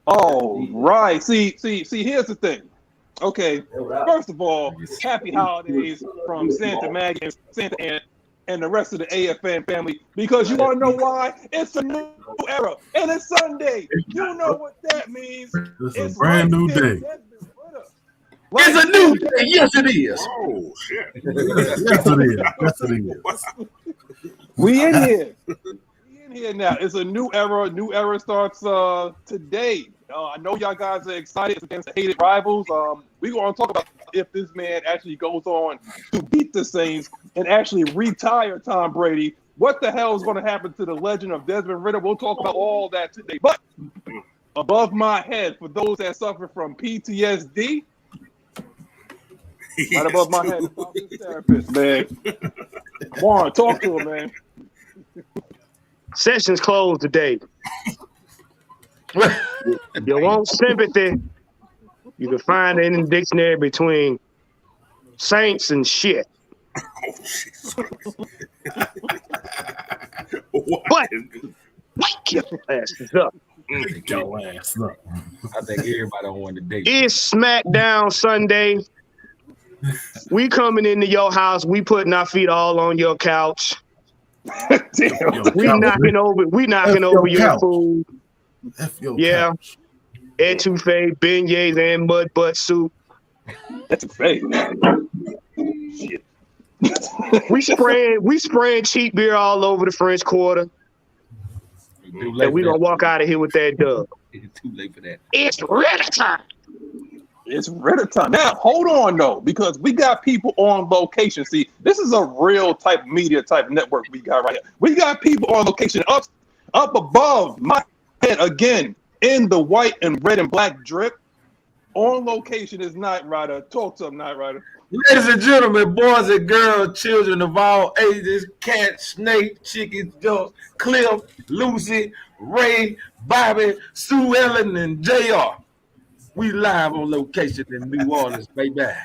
Oh, right. See. Here's the thing. Okay, first of all, happy holidays from Santa Maggie and Santa Ann and the rest of the AFN family. Because you want to know why? It's a new era, and it's Sunday. You know what that means? It's a brand new day. It's a new day. Yes, it is. Oh shit! Yes, it is. We in here. Now. It's a new era. New era starts today. I know y'all guys are excited against the hated rivals. We're going to talk about if this man actually goes on to beat the Saints and actually retire Tom Brady. What the hell is going to happen to the legend of Desmond Ritter? We'll talk about all that today. But above my head, for those that suffer from PTSD, right above my head, this therapist, man. Come on, talk to him, man. Sessions closed today. You want sympathy, you can find it in the dictionary between saints and shit. Oh, Jesus. But wake your asses up. Wake your ass up. I think everybody on the date. It's SmackDown Sunday. We coming into your house. We putting our feet all on your couch. We knocking over your food. Yeah, etouffee, beignets, and mud butt soup. That's a fake. Shit. we spraying cheap beer all over the French Quarter. And we gonna walk out of here with that dub. It's too late for that. It's Ritter time. It's Ritter time. Now, hold on, though, because we got people on location. See, this is a real type media type network we got right here. We got people on location up above my head again in the white and red and black drip. On location is Knight Rider. Talk to him, Knight Rider. Ladies and gentlemen, boys and girls, children of all ages, cat, snake, chickens, dogs, Cliff, Lucy, Ray, Bobby, Sue Ellen, and JR. We live on location in New Orleans, baby. Man,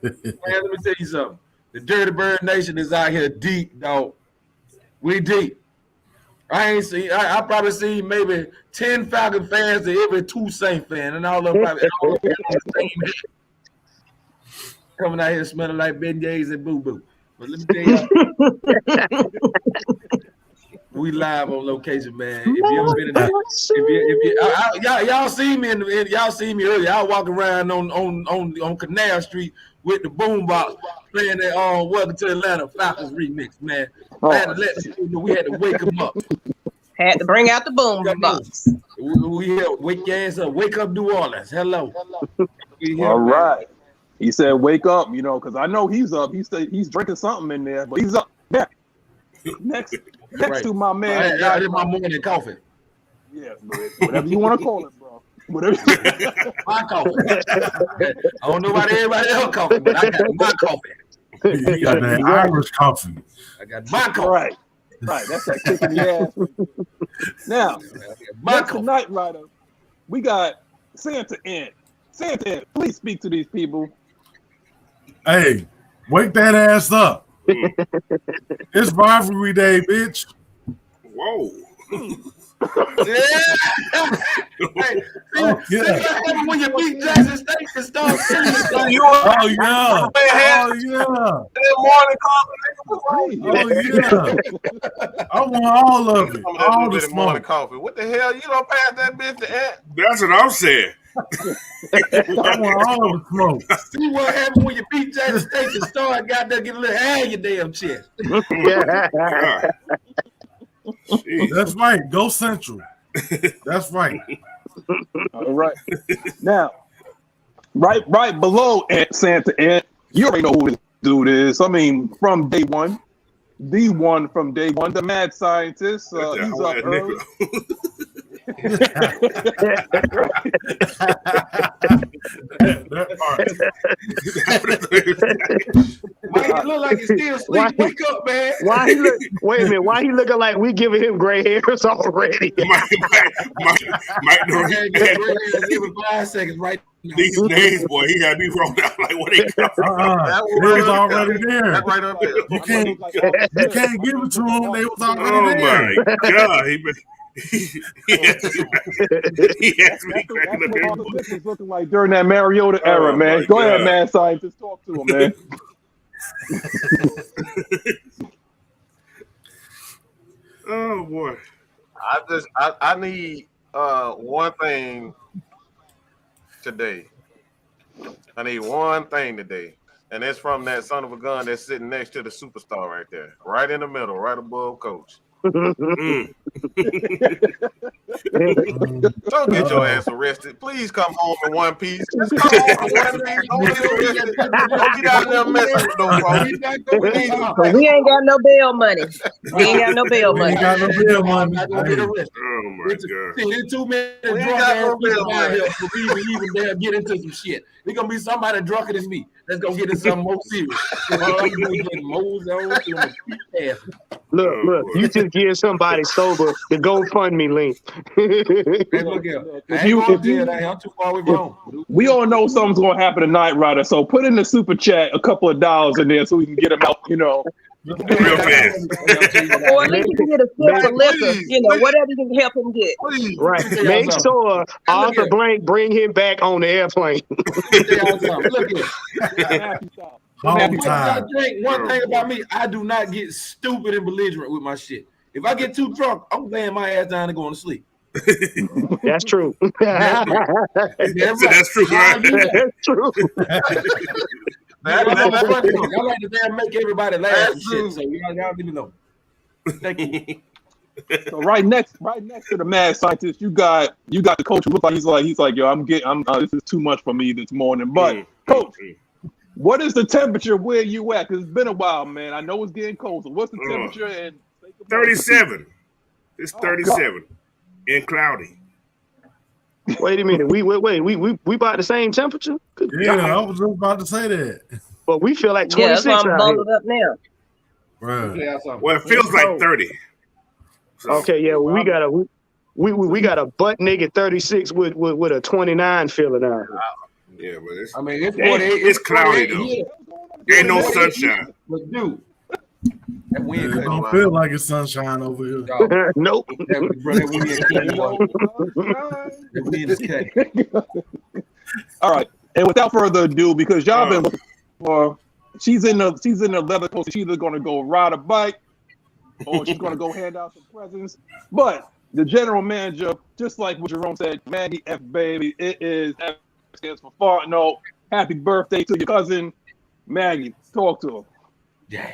let me tell you something. The Dirty Bird Nation is out here deep, dog. We deep. I probably seen maybe 10 Falcon fans to every 2 Saint fan, and all of them probably all on the same head. Coming out here smelling like beignets and boo-boo. But let me tell you, we live on location, man. If you ever been in y'all see me y'all see me earlier. I walk around on Canal Street with the boombox playing that Welcome to Atlanta Falcons remix, man. I had to let people know we had to wake them up. Had to bring out the boombox. We had to wake your ass up. Wake up, New Orleans. Hello. All right. He said, "Wake up," because I know he's up. He said he's drinking something in there, but he's up. Yeah. Next right. To my man. I did my morning coffee. Yeah, whatever you want to call it, bro. Whatever. My coffee. I don't know about everybody else's coffee, but I got my coffee. You got that Irish coffee. I got my coffee. Right. That's that kick in the ass. Now, next to Knight Rider, we got Santa Ann. Santa Ann, please speak to these people. Hey, wake that ass up. It's rivalry day, bitch. Whoa. Yeah. Hey, when you beat Jackson State and start singing. Oh, yeah. I want all of it. All the morning coffee. What the hell? You don't pass that bitch to Ant? That's what I'm saying. I want all of the smoke. See what happens when you beat Jackson State and start got there, get a little hair in your damn chest. That's right. Go Central. That's right. All right. Now, right below Santa Ant, you already know who this dude is. I mean, from day one, from day one, the mad scientist. He's up early. Why he look like he's still asleep? Wake up, man. Wait a minute. Why he looking like we giving him gray hairs already? Mike, give him 5 seconds right now. These days, boy, he got me rolled out like what they come They was already there. That's right up there. You can't give it to him. They was already there. Oh my God, He has to be That's cracking what all up. the pictures looking like during that Mariota era, Oh, man. my Go ahead, God. man. Scientist, talk to him, man. Oh boy. I need one thing today. I need one thing today. And it's from that son of a gun that's sitting next to the superstar right there. Right in the middle, right above Coach. Mm. Don't get your ass arrested. Please come home in one piece. Just come home in one piece. Don't get arrested. Don't get out there messing with those folks. We need some But we ain't got no bail money. We ain't got no bail We money. ain't got no bill money. Not gonna get arrested. Oh my God. There's too many We ain't drunk got ass no people bill out money. here for me to even dare get into some shit. There's gonna be somebody drunker than me that's gonna get into something more serious. So all I'm doing is getting mosed on through my feet ass. Look, you just give somebody sober the GoFundMe link. Hey, look here. I ain't going to jail. I'm too far away from home. We all know something's gonna happen tonight, Ryder. So put in the super chat a couple of dollars in there so we can get them out. You know, Real fast. Or at least you can get a sip of liquor. Please, You know, please. whatever you can help him get. Please. Right. Let me tell y'all Make something. sure Arthur Blank bring him back on the airplane. Let me tell y'all something. Look here. Home time. One thing about me, I do not get stupid and belligerent with my shit. If I get too drunk, I'm laying my ass down and going to sleep. That's true. That's So that's true, right? That's true. Y'all like to damn make everybody laugh and That's shit. true. So y'all need to know. Thank you. So right next to the mad scientist, you got the coach who looks like he's like, yo, this is too much for me this morning. But coach, what is the temperature where you at? Because it's been a while, man. I know it's getting cold. So what's the temperature? And 37. It's 37 and cloudy. Wait a minute. We about the same temperature? Yeah, I was just about to say that. But we feel like Yeah, that's 26 why I'm out here. bundled up now. Bruh. Well, it feels like 30. So, Okay, yeah, we got a butt naked 36 with a 29 feeling out here. yeah, but it's, I mean, it's Damn, 48. it's cloudy, though. Yeah. ain't no sunshine. But dude, that wind It cut don't you feel like it's sunshine over here. out. Nope. That wind is cutting. all right. And without further ado, because y'all been looking for, she's in the leather coat. She's either gonna go ride a bike or she's gonna go hand out some presents. But the general manager, just like what Jerome said, Maggie F baby, it is F stands for fart. No, happy birthday to your cousin, Maggie. Talk to her. Yeah.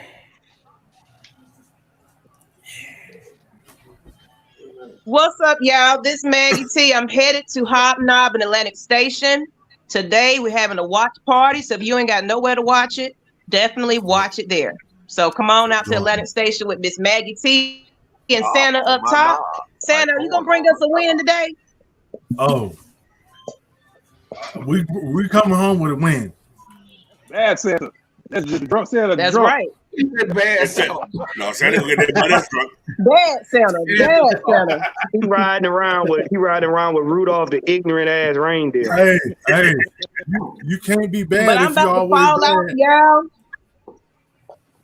What's up, y'all? This Maggie T. I'm headed to Hobnob in Atlantic Station. Today we're having a watch party, so if you ain't got nowhere to watch it, definitely watch it there. So come on out to Atlantic Station with Ms Maggie T and Santa up top. Santa, you gonna bring us a win today? Oh. We coming home with a win. Bad Santa. That's just drunk Santa. That's drunk. right. Bad. No, Santa gonna get that butt drunk. Bad Santa. Bad Santa. He riding around with Rudolph the ignorant ass reindeer. Hey, you can't be bad But I'm if you about to always fall out, bad. y'all.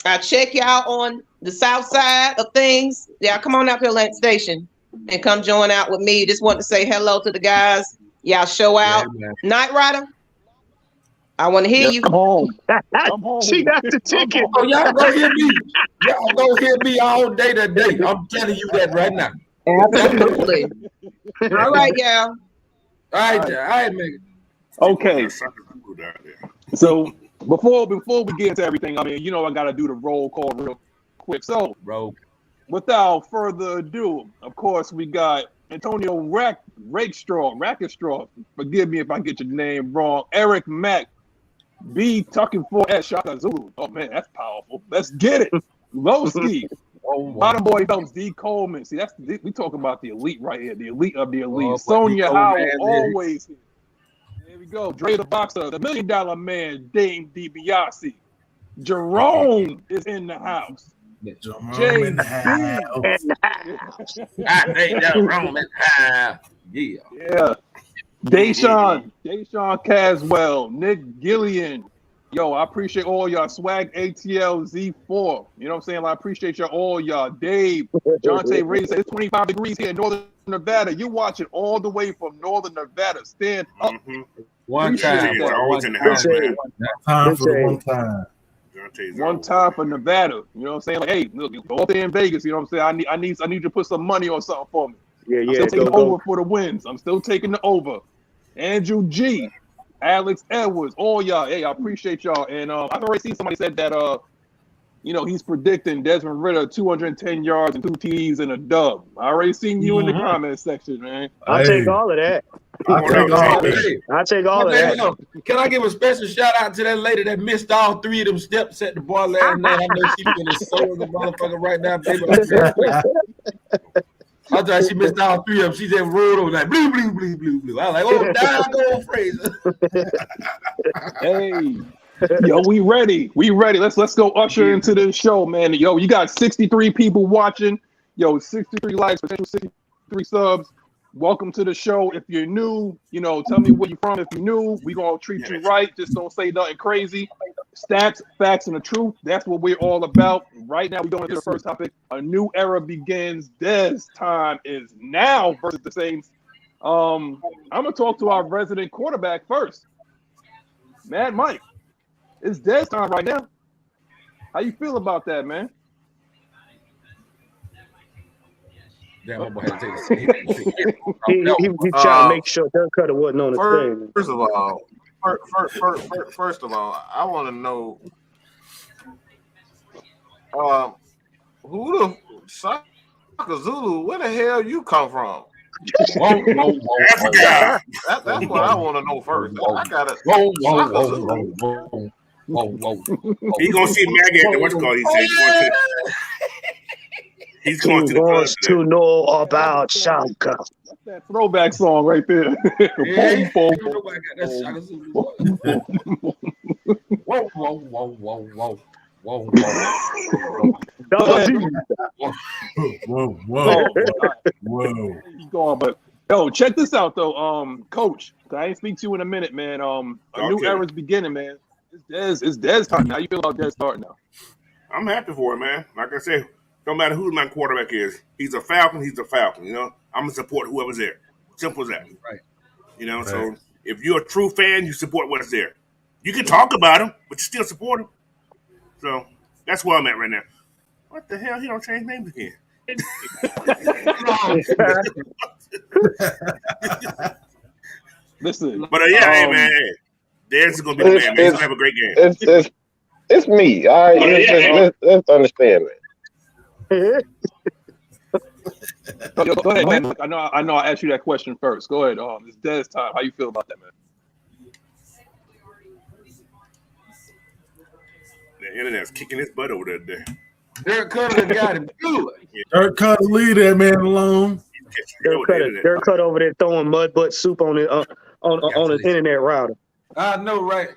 I check y'all on the south side of things. Y'all come on out to Atlantic Station and come join out with me. Just want to say hello to the guys. Y'all show out. Yeah, Night Rider, I want to hear you. Come home. Come home. She got the ticket. Oh, y'all go hear me. Y'all go hear me all day today. I'm telling you that right now. Absolutely. All right, y'all. All right, man. Okay. So before we get into everything, I mean, I got to do the roll call real quick. So, Bro. without further ado, of course, we got Antonio Rackstraw. Forgive me if I get your name wrong. Eric Mack, B Tucking for at Shaka Zulu. Oh man, that's powerful. Let's get it. Lowski. Bottom boy Phelps, D Coleman. See, we talking about the elite right here. The elite of the elite. Sonia Howell, always here. There we go. Dre the Boxer, the $1 Million Man, Dame DiBiase. Jerome is in the house. Jerome in the house. I think that wrong. Yeah. Yeah. Deshaun Caswell, Nick Gillian, Yo, I appreciate all y'all. Swag ATL Z4. You know what I'm saying? I appreciate y'all, all y'all. Dave, Jonte Ray said it's 25 degrees here in Northern Nevada. You watch it all the way from Northern Nevada. Stand up. One time. That. Always in the house, man. Time for the one time. One time for Nevada. You know what I'm saying? Like, hey, look, go up there in Vegas. You know what I'm saying? I need you to put some money on something for me. Yeah. I'm still taking the over for the wins. I'm still taking the over. Andrew G, Alex Edwards, all y'all. Hey, I appreciate y'all. And I've already seen somebody said that he's predicting Desmond Ritter 210 yards and 2 TDs and a dub. I already seen you in the comment section, man. I'll take all of that. I'll take all of that. Can I give a special shout out to that lady that missed all 3 of them steps at the bar last night? I know she feeling so the motherfucker right now, baby. I thought she missed all 3 of them. She just rolled over like blue, blue, blue, blue, blue. I was like, oh, down go Fraser. Hey, yo, we ready. Let's go usher into this show, man. Yo, you got 63 people watching. Yo, 63 likes, potential 63 subs. Welcome to the show. If you're new, tell me where you're from. If you're new, we gonna treat you right. Just don't say nothing crazy. Stats, facts, and the truth. That's what we're all about. Right now, we're going into the first topic. A new era begins. Dez time is now versus the Saints. I'm gonna talk to our resident quarterback first. Mad Mike. It's Dez time right now. How you feel about that, man? Damn, my boy had to take a seat. He trying to make sure Dirk Cutter wasn't on the thing. First of all, I want to know who the Saka Zulu? Where the hell you come from? Africa. That's what I want to know first. I gotta. He gonna see Maggiet. What's called? He said he's going to the club to know about Saka. That's that throwback song right there. Yeah. Boom, Whoa. He's going, but yo, check this out though, Coach. I ain't speak to you in a minute, man. A new era's beginning, man. It's Dez time. How you feel about Dez starting now? I'm happy for it, man. Like I said, no matter who my quarterback is, he's a Falcon. He's a Falcon. I'm gonna support whoever's there. Simple as that. Right. So if you're a true fan, you support what's there. You can talk about him, but you still support him. So that's where I'm at right now. What the hell? He don't change names again. Listen, but hey, man, Dez is gonna be the man. Man, he's gonna have a great game. It's me. Let's understand that. Go ahead, man. I know I asked you that question first. Go ahead. It's Dez time. How you feel about that, man? The internet's kicking his butt over there. Dirk Cutter got him good. Dirk Cutter, leave that man alone. Dirk Cutter over there throwing mud butt soup on his internet router. I know, right?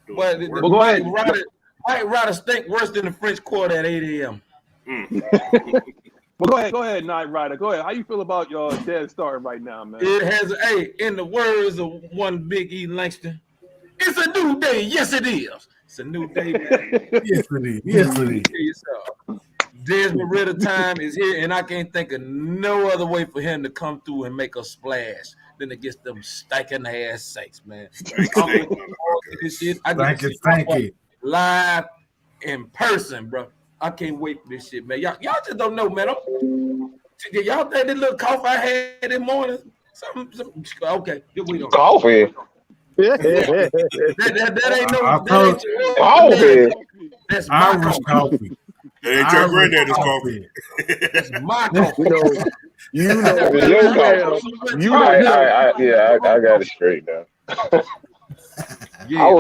But go ahead. White Rider stink worse than the French Quarter at 8 a.m. Well, go ahead, Night Rider. Go ahead. How you feel about your Dez starting right now, man? It has in the words of one Big E Langston, it's a new day. Yes, it is. It's a new day, man. Yes, it is. Desmond Ritter time is here, and I can't think of no other way for him to come through and make a splash than against them stinking ass Saints, man. Thank you. Live in person, bro. I can't wait for this shit, man. Y'all just don't know, man. Y'all think that little cough I had this morning? Something okay. We don't. Coffee. That ain't no coffee. That's my coffee. That ain't your granddaddy's coffee. That's my coffee. I got it straight now. I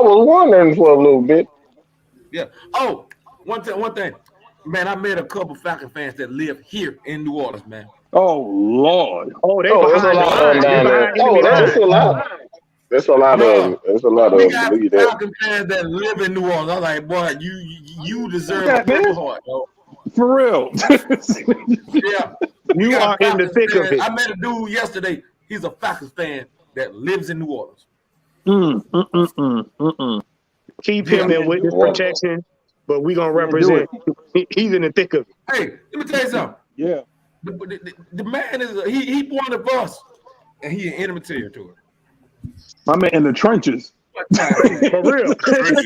was wondering for a little bit. Yeah. Oh, one thing. Man, I met a couple Falcon fans that live here in New Orleans, man. Oh, Lord. Oh, they behind There's a lot. There's a lot of we got Falcon fans that live in New Orleans. I'm like, boy, you deserve a Purple Heart, yo. For real. Yeah. You are in the thick of it. I met a dude yesterday. He's a Falcons fan that lives in New Orleans. Keep him in witness protection, but we gonna represent. He's in the thick of it. Hey, let me tell you something. Yeah. The man is he one of us, and he in enemy territory. My man in the trenches. For real.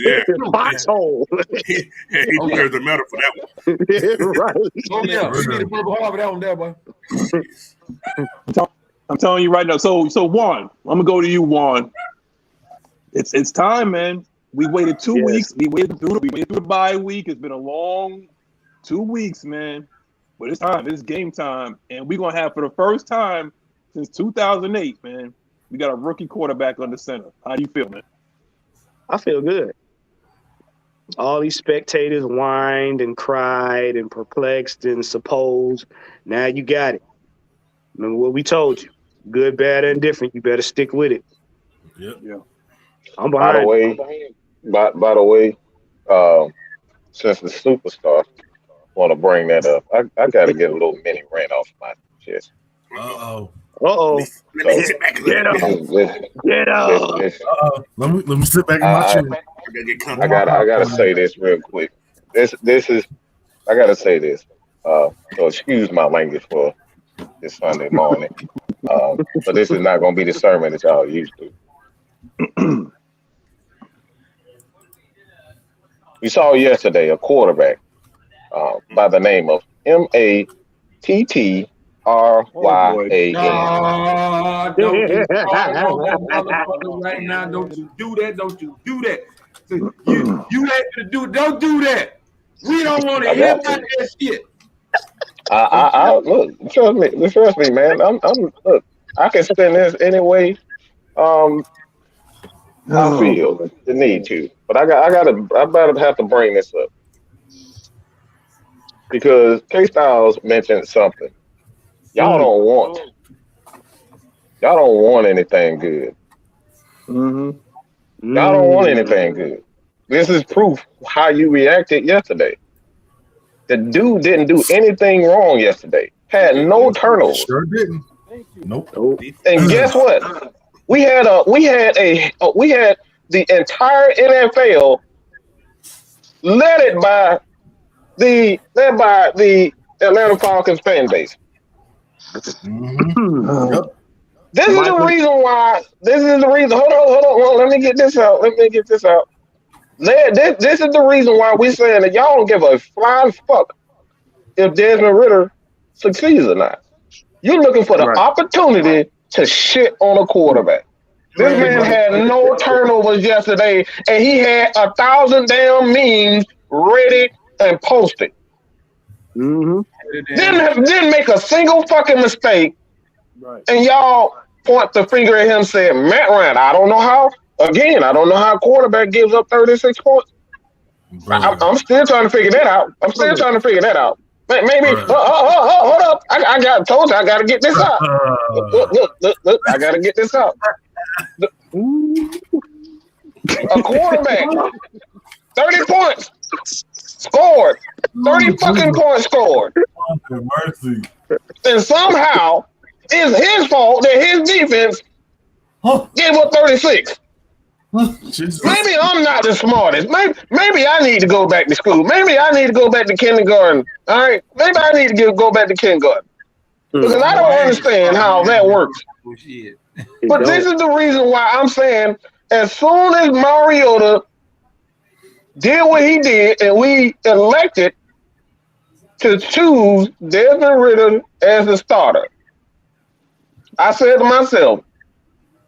Yeah. Foxhole. He deserves the medal for that one. Right. Oh yeah, we need to put a that one there, boy. I'm telling you right now. So Juan, I'm gonna go to you, Juan. It's time, man. We waited 2 weeks. We waited through the bye week. It's been a long 2 weeks, man. But it's time. It's game time, and we're gonna have for the first time since 2008, man. We got a rookie quarterback under center. How do you feel, man? I feel good. All these spectators whined and cried and perplexed and supposed. Now you got it. Remember what we told you. Good, bad, and different. You better stick with it. Yeah. I'm behind. By the way, since the superstar want to bring that up, I got to get a little mini rant off my chest. Uh-oh. Get up. Let me sit back in my chair. I gotta say this real quick. This is I gotta say this. So excuse my language for this Sunday morning. But this is not gonna be the sermon that y'all used to. We saw yesterday a quarterback by the name of MATTRYAN. Right now, don't you do that? Don't you do that? You have to do. Don't do that. We don't want to hear about that shit. I look. Trust me, man. I'm look. I can spend this any way. I feel the need to, but I better have to bring this up because K Styles mentioned something. Y'all don't want anything good. Mm-hmm. Y'all don't want anything good. This is proof how you reacted yesterday. The dude didn't do anything wrong yesterday. Had no turnovers. Sure didn't. Nope. And guess what? We had the entire NFL led by the Atlanta Falcons fan base. Mm-hmm. Yep. This is the reason why. Hold on. Let me get this out. This is the reason why we're saying that y'all don't give a flying fuck if Desmond Ritter succeeds or not. You're looking for the opportunity to shit on a quarterback. This man had no turnovers yesterday, and he had 1,000 damn memes ready and posted. Mm-hmm. Didn't make a single fucking mistake. Right. And y'all point the finger at him saying, Matt Ryan, I don't know how a quarterback gives up 36 points. I'm still trying to figure that out. Maybe, hold up. I told you I got to get this out. Look, I got to get this out. A quarterback, 30 points scored. 30 fucking points scored. Mercy. And somehow it's his fault that his defense gave up 36. Maybe I'm not the smartest. Maybe I need to go back to school. Maybe I need to go back to kindergarten. All right. Maybe I need to go back to kindergarten. Because I don't understand how that works. But this is the reason why I'm saying as soon as Mariota did what he did and we elected to choose Desmond Ritter as the starter, I said to myself,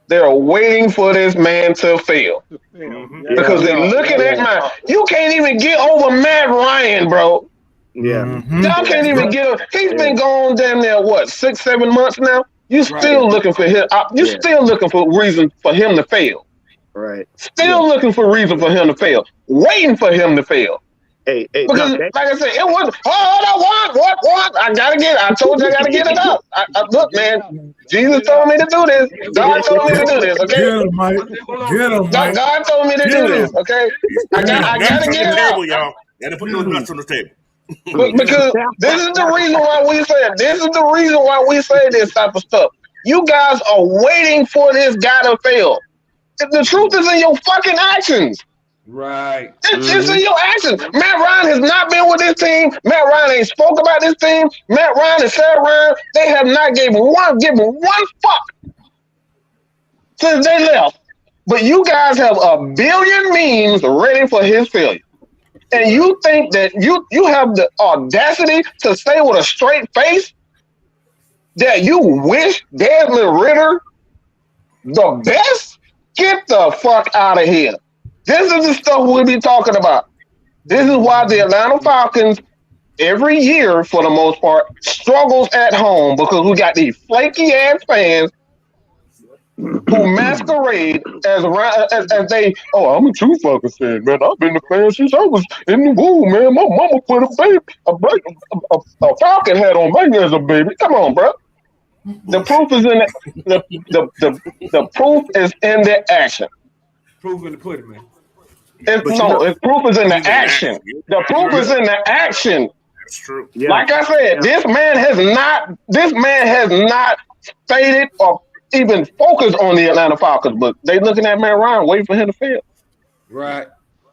they're waiting for this man to fail. Because they're looking at you can't even get over Matt Ryan, bro. Yeah. Y'all can't even get him. He's been gone damn near, 6-7 months now? You still looking for him. Still looking for reason for him to fail. Right. Still looking for reason for him to fail. Waiting for him to fail. Hey, because like I said, it was what? I told you I gotta get it up. Look, man, Jesus told me to do this. God told me to do this, okay? Get him, Mike. God told me to do this, okay? I gotta get it out. Y'all. Gotta put those nuts on the table. Because this is the reason why we say this type of stuff. You guys are waiting for this guy to fail. The truth is in your fucking actions. Right. It's in your actions. Matt Ryan has not been with this team. Matt Ryan ain't spoke about this team. Matt Ryan and Sarah Ryan, they have not given one fuck since they left. But you guys have a billion memes ready for his failure. And you think that you have the audacity to say with a straight face that you wish Desmond Ritter the best? Get the fuck out of here. This is the stuff we'll be talking about. This is why the Atlanta Falcons, every year for the most part, struggles at home because we got these flaky ass fans who masquerade as they. Oh, I'm a true Falcons fan, man. I've been a fan since I was in the womb, man. My mama put a Falcon hat on me as a baby. Come on, bro. The proof is in the proof is in the action. Proof in the pudding, man. The proof is in the action. The proof is in the action. That's true. Yeah. Like I said, this man has not stated or even focused on the Atlanta Falcons, but they looking at Matt Ryan waiting for him to fail. Right.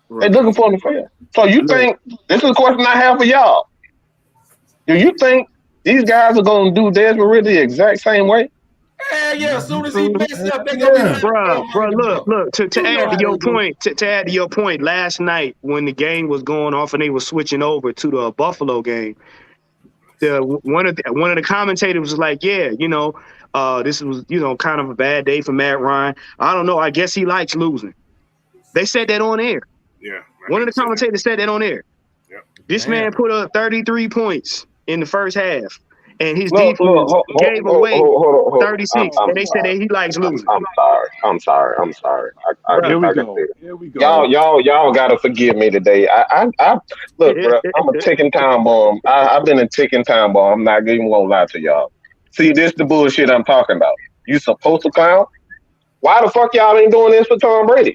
They looking for him to fail. So you think this is a question I have for y'all? Do you think these guys are going to do Desmond Ritter the exact same way? Yeah, as soon as he messes up, they gonna be bro. Look. To add to your point, last night when the game was going off and they were switching over to the Buffalo game, one of the commentators was like, "Yeah, this was kind of a bad day for Matt Ryan. I don't know. I guess he likes losing." They said that on air. Yeah. One of the commentators said that on air. Yep. This man put up 33 points in the first half. And his defense gave away 36, and they said that he likes losing. I'm sorry. Here we go. Y'all gotta forgive me today. I look, bro. I'm a ticking time bomb. I've been a ticking time bomb. I'm not even gonna lie to y'all. See, this the bullshit I'm talking about. You supposed to clown? Why the fuck y'all ain't doing this for Tom Brady?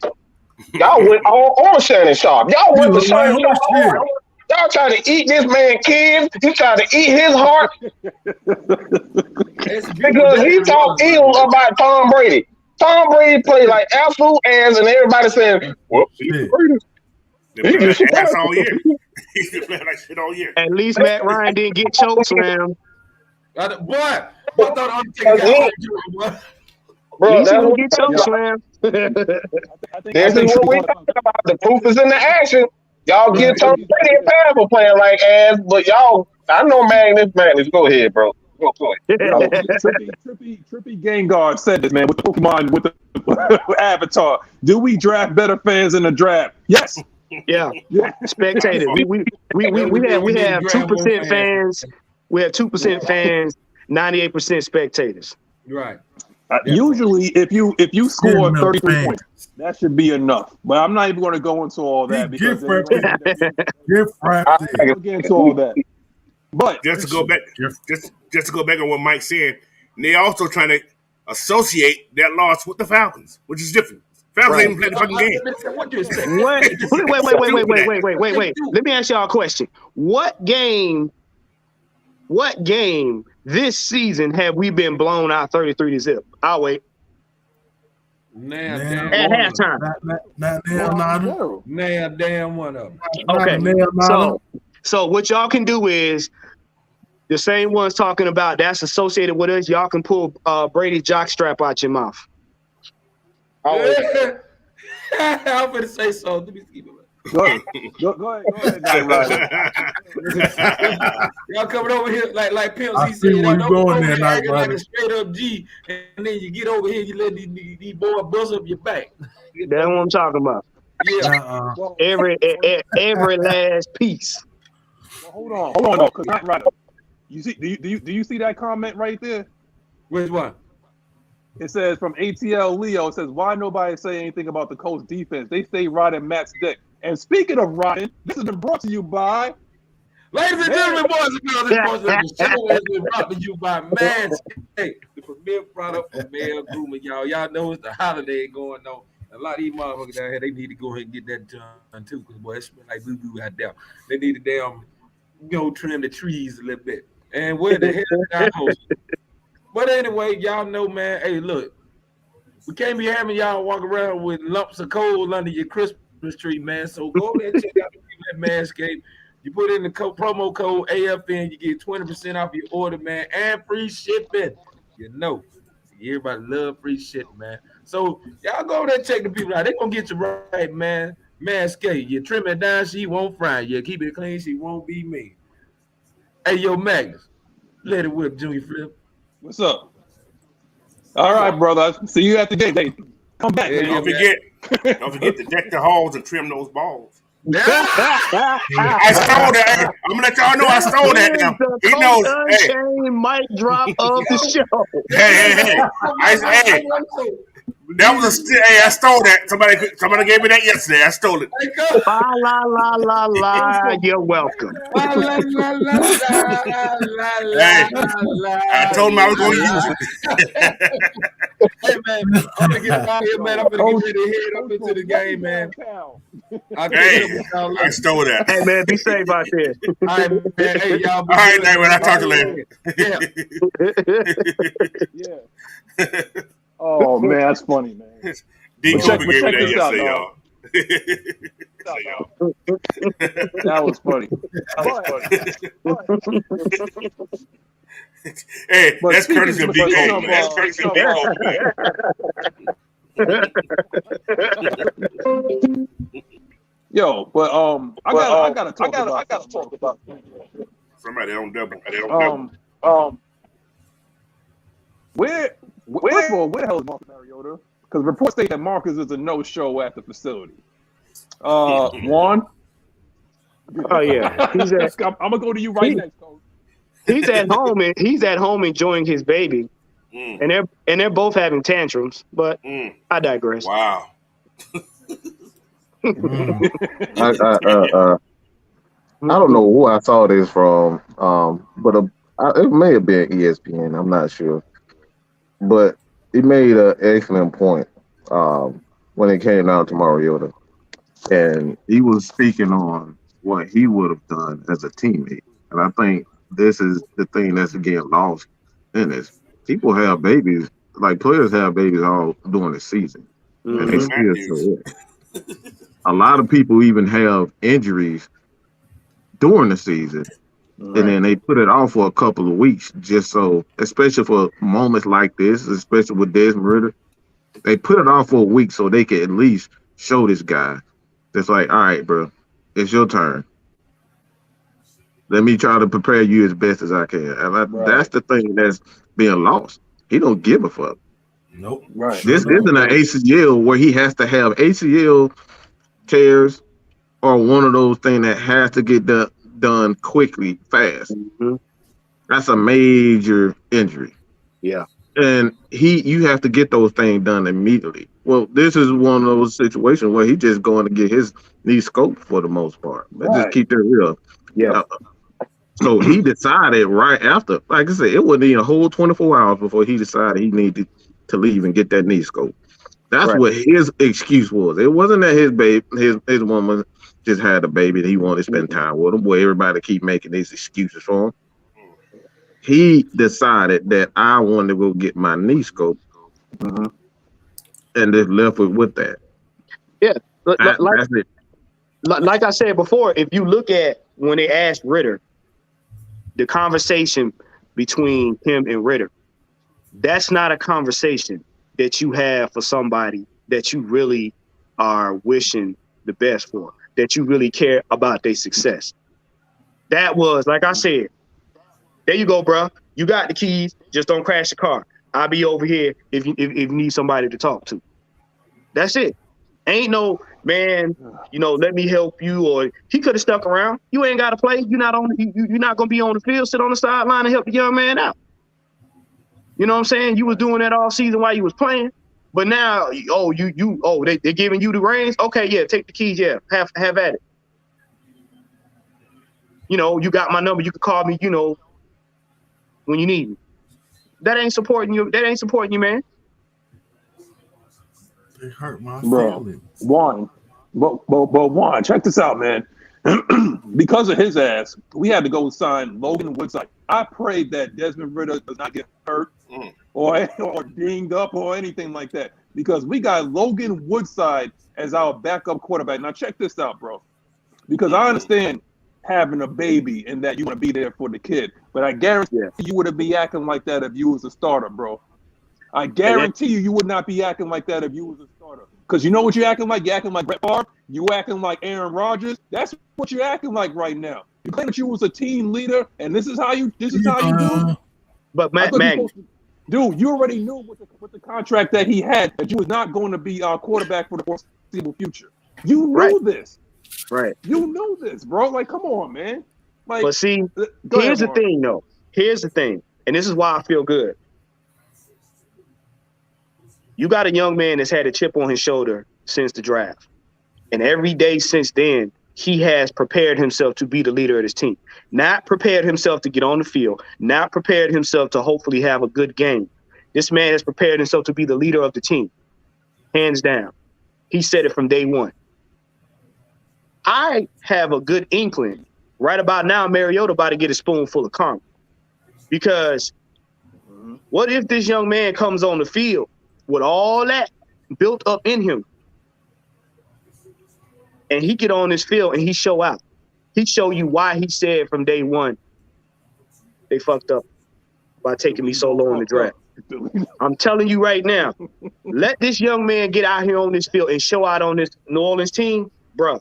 Y'all went on Shannon Sharp. Y'all went to Shannon Sharp. Y'all trying to eat this man kids. You trying to eat his heart because he talked ill about Tom Brady. Tom Brady played like absolute ass, and everybody saying, "Well, he's ass all year. He's been playing like shit all year." At least Matt Ryan didn't get choked slammed. Boy, I thought Undertaker got bro, he didn't get choked slammed. This is what we talking about. The proof is in the action. Y'all give Tom Brady a pass for playing like ass, but y'all, I know Magnus. Go ahead, bro. Go ahead. Trippy Gengar said this, man, with the Pokemon, with the Avatar. Do we draft better fans in the draft? Yes. Yeah. Spectators. We have 2% fans. We have 2% fans, 98% spectators. Right. Usually, if you score 33 points, that should be enough. But I'm not even going to go into all that because we'll get into all that. But just to go back on what Mike said, they also trying to associate that loss with the Falcons, which is different. Falcons ain't played the fucking game. What do you expect? Wait. Let me ask y'all a question. What game this season have we been blown out 33-0? I'll wait. At halftime. Damn one of them. Okay. So what y'all can do is the same ones talking about that's associated with us. Y'all can pull Brady's jockstrap out your mouth. I'm gonna say so. Let me keep it. Go ahead. Y'all coming over here like pimps. I see where you going there, like a straight up G, and then you get over here, you let these boys bust up your back. That's what I'm talking about. Yeah. Every last piece. Well, hold on, because not right. You see? Do you see that comment right there? Which one? It says from ATL Leo. It says, "Why nobody say anything about the Colts defense? They stay riding Matt's dick." And speaking of riding, this has been brought to you by. Ladies and gentlemen, boys and girls, this show has been brought to you by Manscaped, the premier product for male grooming. Y'all know it's the holiday going on. A lot of these motherfuckers down here, they need to go ahead and get that done too, because boy, it smells like boo-boo out there. They need to trim the trees a little bit. And where the hell is our host? But anyway, y'all know, man, hey, look, we can't be having y'all walk around with lumps of coal under your crisp Street, man. So go over there and check out the people at Manscaped. You put in the promo code AFN, you get 20% off your order, man, and free shipping. You know, everybody love free shipping, man. So y'all go over there and check the people out. They gonna get you right, man. Manscaped, you trim it down, she won't fry. You keep it clean, she won't be mean. Hey, yo, Magnus, let it whip, Junior Flip. What's up? All right, brother. See you at the gate. Hey, come back. Don't forget to deck the halls and trim those balls. Yeah. I stole that. I'm gonna let y'all know I stole that now. He knows. Hey, mic drop of the show. hey. That was hey, I stole that. Somebody gave me that yesterday. I stole it. La. You're welcome. Hey, I told him I was going to use it. Hey, man, I'm going to get out here, man. I'm going to get ready to head up into the game, man. Hey, I stole that. Hey, man, be safe out there. All right, man. Hey, y'all. All right, man. I'll talk to you later. Yeah. Oh, man, that's funny, man. D. Cooper gave me that yesterday, y'all. That was funny. Hey, But that's courtesy of D. Cooper, man. That's courtesy of D. Cooper. Yo, but I gotta talk about Somebody on double. Where the hell is Marcus Mariota? Because reports say that Marcus is a no-show at the facility. Juan? Oh yeah, I'm gonna go to you right next, coach. He's at home enjoying his baby, and they're both having tantrums. But I digress. Wow. I don't know who I saw this from, but it may have been ESPN. I'm not sure, but he made an excellent point when it came down to Mariota, and he was speaking on what he would have done as a teammate. And I think this is the thing that's getting lost in this. People have babies, like players have babies all during the season, and they still show up. A lot of people even have injuries during the season, and then they put it off for a couple of weeks just so, especially for moments like this, especially with Desmond Ritter, they put it off for a week so they can at least show this guy that's like, all right, bro, it's your turn. Let me try to prepare you as best as I can. And that's the thing that's being lost. He don't give a fuck. Nope. Right. This isn't an ACL where he has to have ACL tears or one of those things that has to get done quickly, fast. That's a major injury. Yeah. And you have to get those things done immediately. Well, this is one of those situations where he just going to get his knee scoped for the most part. Let's just keep that real. Yeah. So he decided right after, like I said, it wasn't even a whole 24 hours before he decided he needed to leave and get that knee scope. That's what his excuse was. It wasn't that his baby, his woman just had a baby and he wanted to spend time with him, where everybody keep making these excuses for him. He decided that I wanted to go get my knee scope, and just left with that. Yeah, that's it. Like I said before, if you look at when they asked Ritter, the conversation between him and Ritter, that's not a conversation that you have for somebody that you really are wishing the best for, that you really care about their success. That was, like I said, there you go, bro. You got the keys. Just don't crash the car. I'll be over here if you need somebody to talk to. That's it. Ain't no, man, let me help you. Or he could have stuck around. You ain't got to play. You're not going to be on the field. Sit on the sideline and help the young man out. You know what I'm saying? You was doing that all season while you was playing. But now, they're giving you the reins. Okay, yeah, take the keys. Yeah, have at it. You got my number. You can call me, when you need me. That ain't supporting you. That ain't supporting you, man. It hurt my feelings. Juan, check this out, man. Because of his ass, we had to go sign Logan Woodside. I prayed that Desmond Ritter does not get hurt or dinged up or anything like that. because we got Logan Woodside as our backup quarterback. Now check this out, bro. Because I understand having a baby and that you want to be there for the kid, but I guarantee you wouldn't be acting like that if you was a starter, bro. I guarantee you would not be acting like that if you was a starter. Because you know what you're acting like? You're acting like Brett Favre. You acting like Aaron Rodgers. That's what you're acting like right now. You claim that you was a team leader, and this is how you do it. But Maggie, dude, you already knew with the contract that he had that you was not going to be our quarterback for the foreseeable future. You knew this. Right. You knew this, bro. Like, come on, man. Like, but see, here's the thing, though. Here's the thing, and this is why I feel good. You got a young man that's had a chip on his shoulder since the draft. And every day since then, he has prepared himself to be the leader of his team. Not prepared himself to get on the field, not prepared himself to hopefully have a good game. This man has prepared himself to be the leader of the team. Hands down. He said it from day one. I have a good inkling. Right about now, Mariota about to get a spoonful of karma. Because what if this young man comes on the field with all that built up in him, and he get on this field and he show out? He show you why he said from day one, they fucked up by taking me so low in the draft. I'm telling you right now, let this young man get out here on this field and show out on this New Orleans team, bro.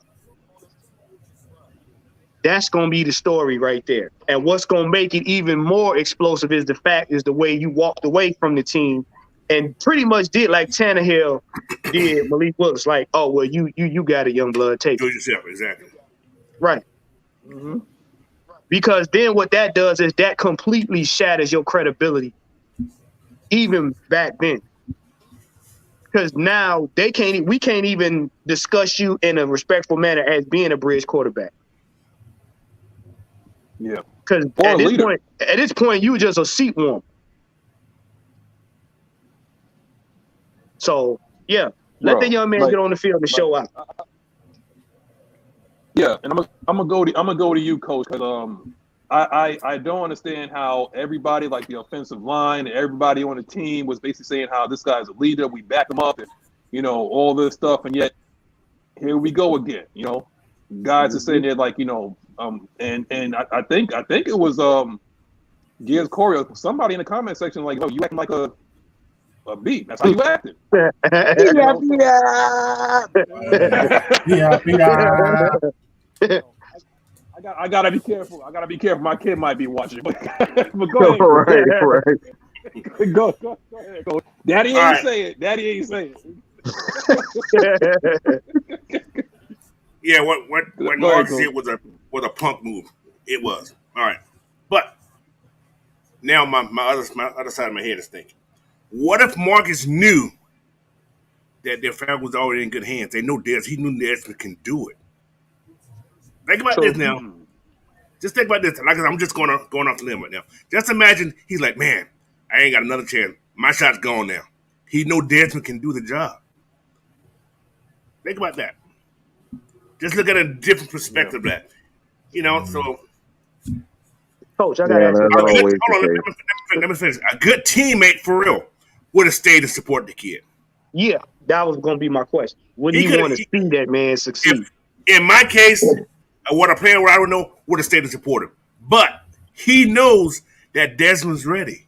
That's going to be the story right there. And what's going to make it even more explosive is the way you walked away from the team and pretty much did like Tannehill did Malik Willis. Like, oh, well, you got a young blood, take Do it. it yourself, exactly. Right. Mm-hmm. Because then what that does is that completely shatters your credibility even back then. Because now we can't even discuss you in a respectful manner as being a bridge quarterback. Yeah. Because at this point, you were just a seat warmer. So yeah, let the young man get on the field and show out. Yeah, and I'm gonna go to you, Coach, because I don't understand how everybody, like the offensive line and everybody on the team, was basically saying how this guy's a leader, we back him up, and all this stuff, and yet here we go again. Guys are saying there like and I think it was Gears Corey, somebody in the comment section like, you acting like a beat. That's how you acting. I gotta be careful. My kid might be watching, but go ahead. Right. Go ahead. Go. Daddy ain't say it. Yeah, what Marcus did was a punk move. It was. All right. But now my other side of my head is thinking, what if Marcus knew that their family was already in good hands? They know he knew Desmond can do it. Think about this now. Just think about this. Like I'm just going off the limb right now. Just imagine he's like, man, I ain't got another chance. My shot's gone now. He know Desmond can do the job. Think about that. Just look at a different perspective of that. So. Coach, I got to ask let me finish. A good teammate, for real, would have stayed to support the kid. Yeah, that was going to be my question. Would he want to see that man succeed? In my case, what a player I don't know would have stayed to support him. But he knows that Desmond's ready.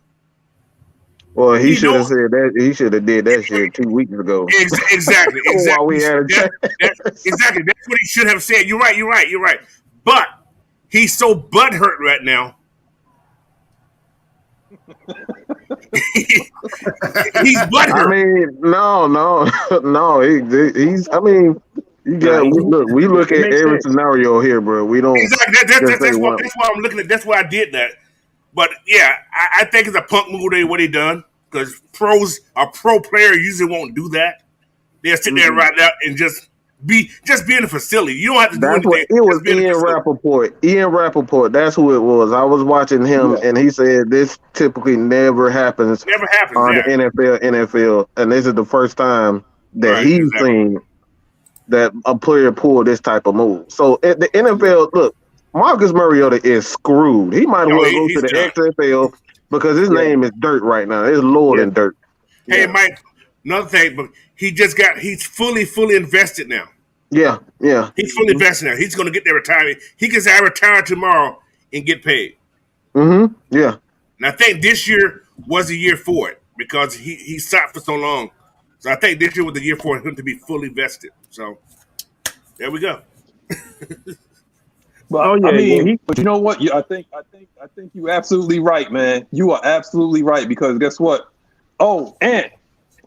Well, he should have said that. He should have did that shit 2 weeks ago. Exactly. While we had exactly. That's what he should have said. You're right. But he's so butthurt right now. He's butthurt. I mean, no. He's. I mean, you got. We look at every scenario here, bro. We don't. Exactly. That's why I'm looking at. That's why I did that. But yeah, I think it's a punk move what he done, because a pro player usually won't do that. They'll sit there right now and just be in the facility. You don't have to do anything. It was Ian Rappaport. That's who it was. I was watching him, and he said this typically never happens. Never happens on the NFL, and this is the first time that he's seen that a player pull this type of move. So at the NFL, look. Marcus Mariota is screwed. He might as well go to the XFL because his name is dirt right now. It's lower than dirt. Hey, Mike, Another thing, but he's fully invested now. Yeah. He's fully invested now. He's going to get their retirement. He can say, I retire tomorrow and get paid. Yeah. And I think this year was the year for it because he sat for so long. So I think this year was the year for him to be fully vested. So there we go. But but you know what? I think you're absolutely right, man. You are absolutely right because guess what? Oh, and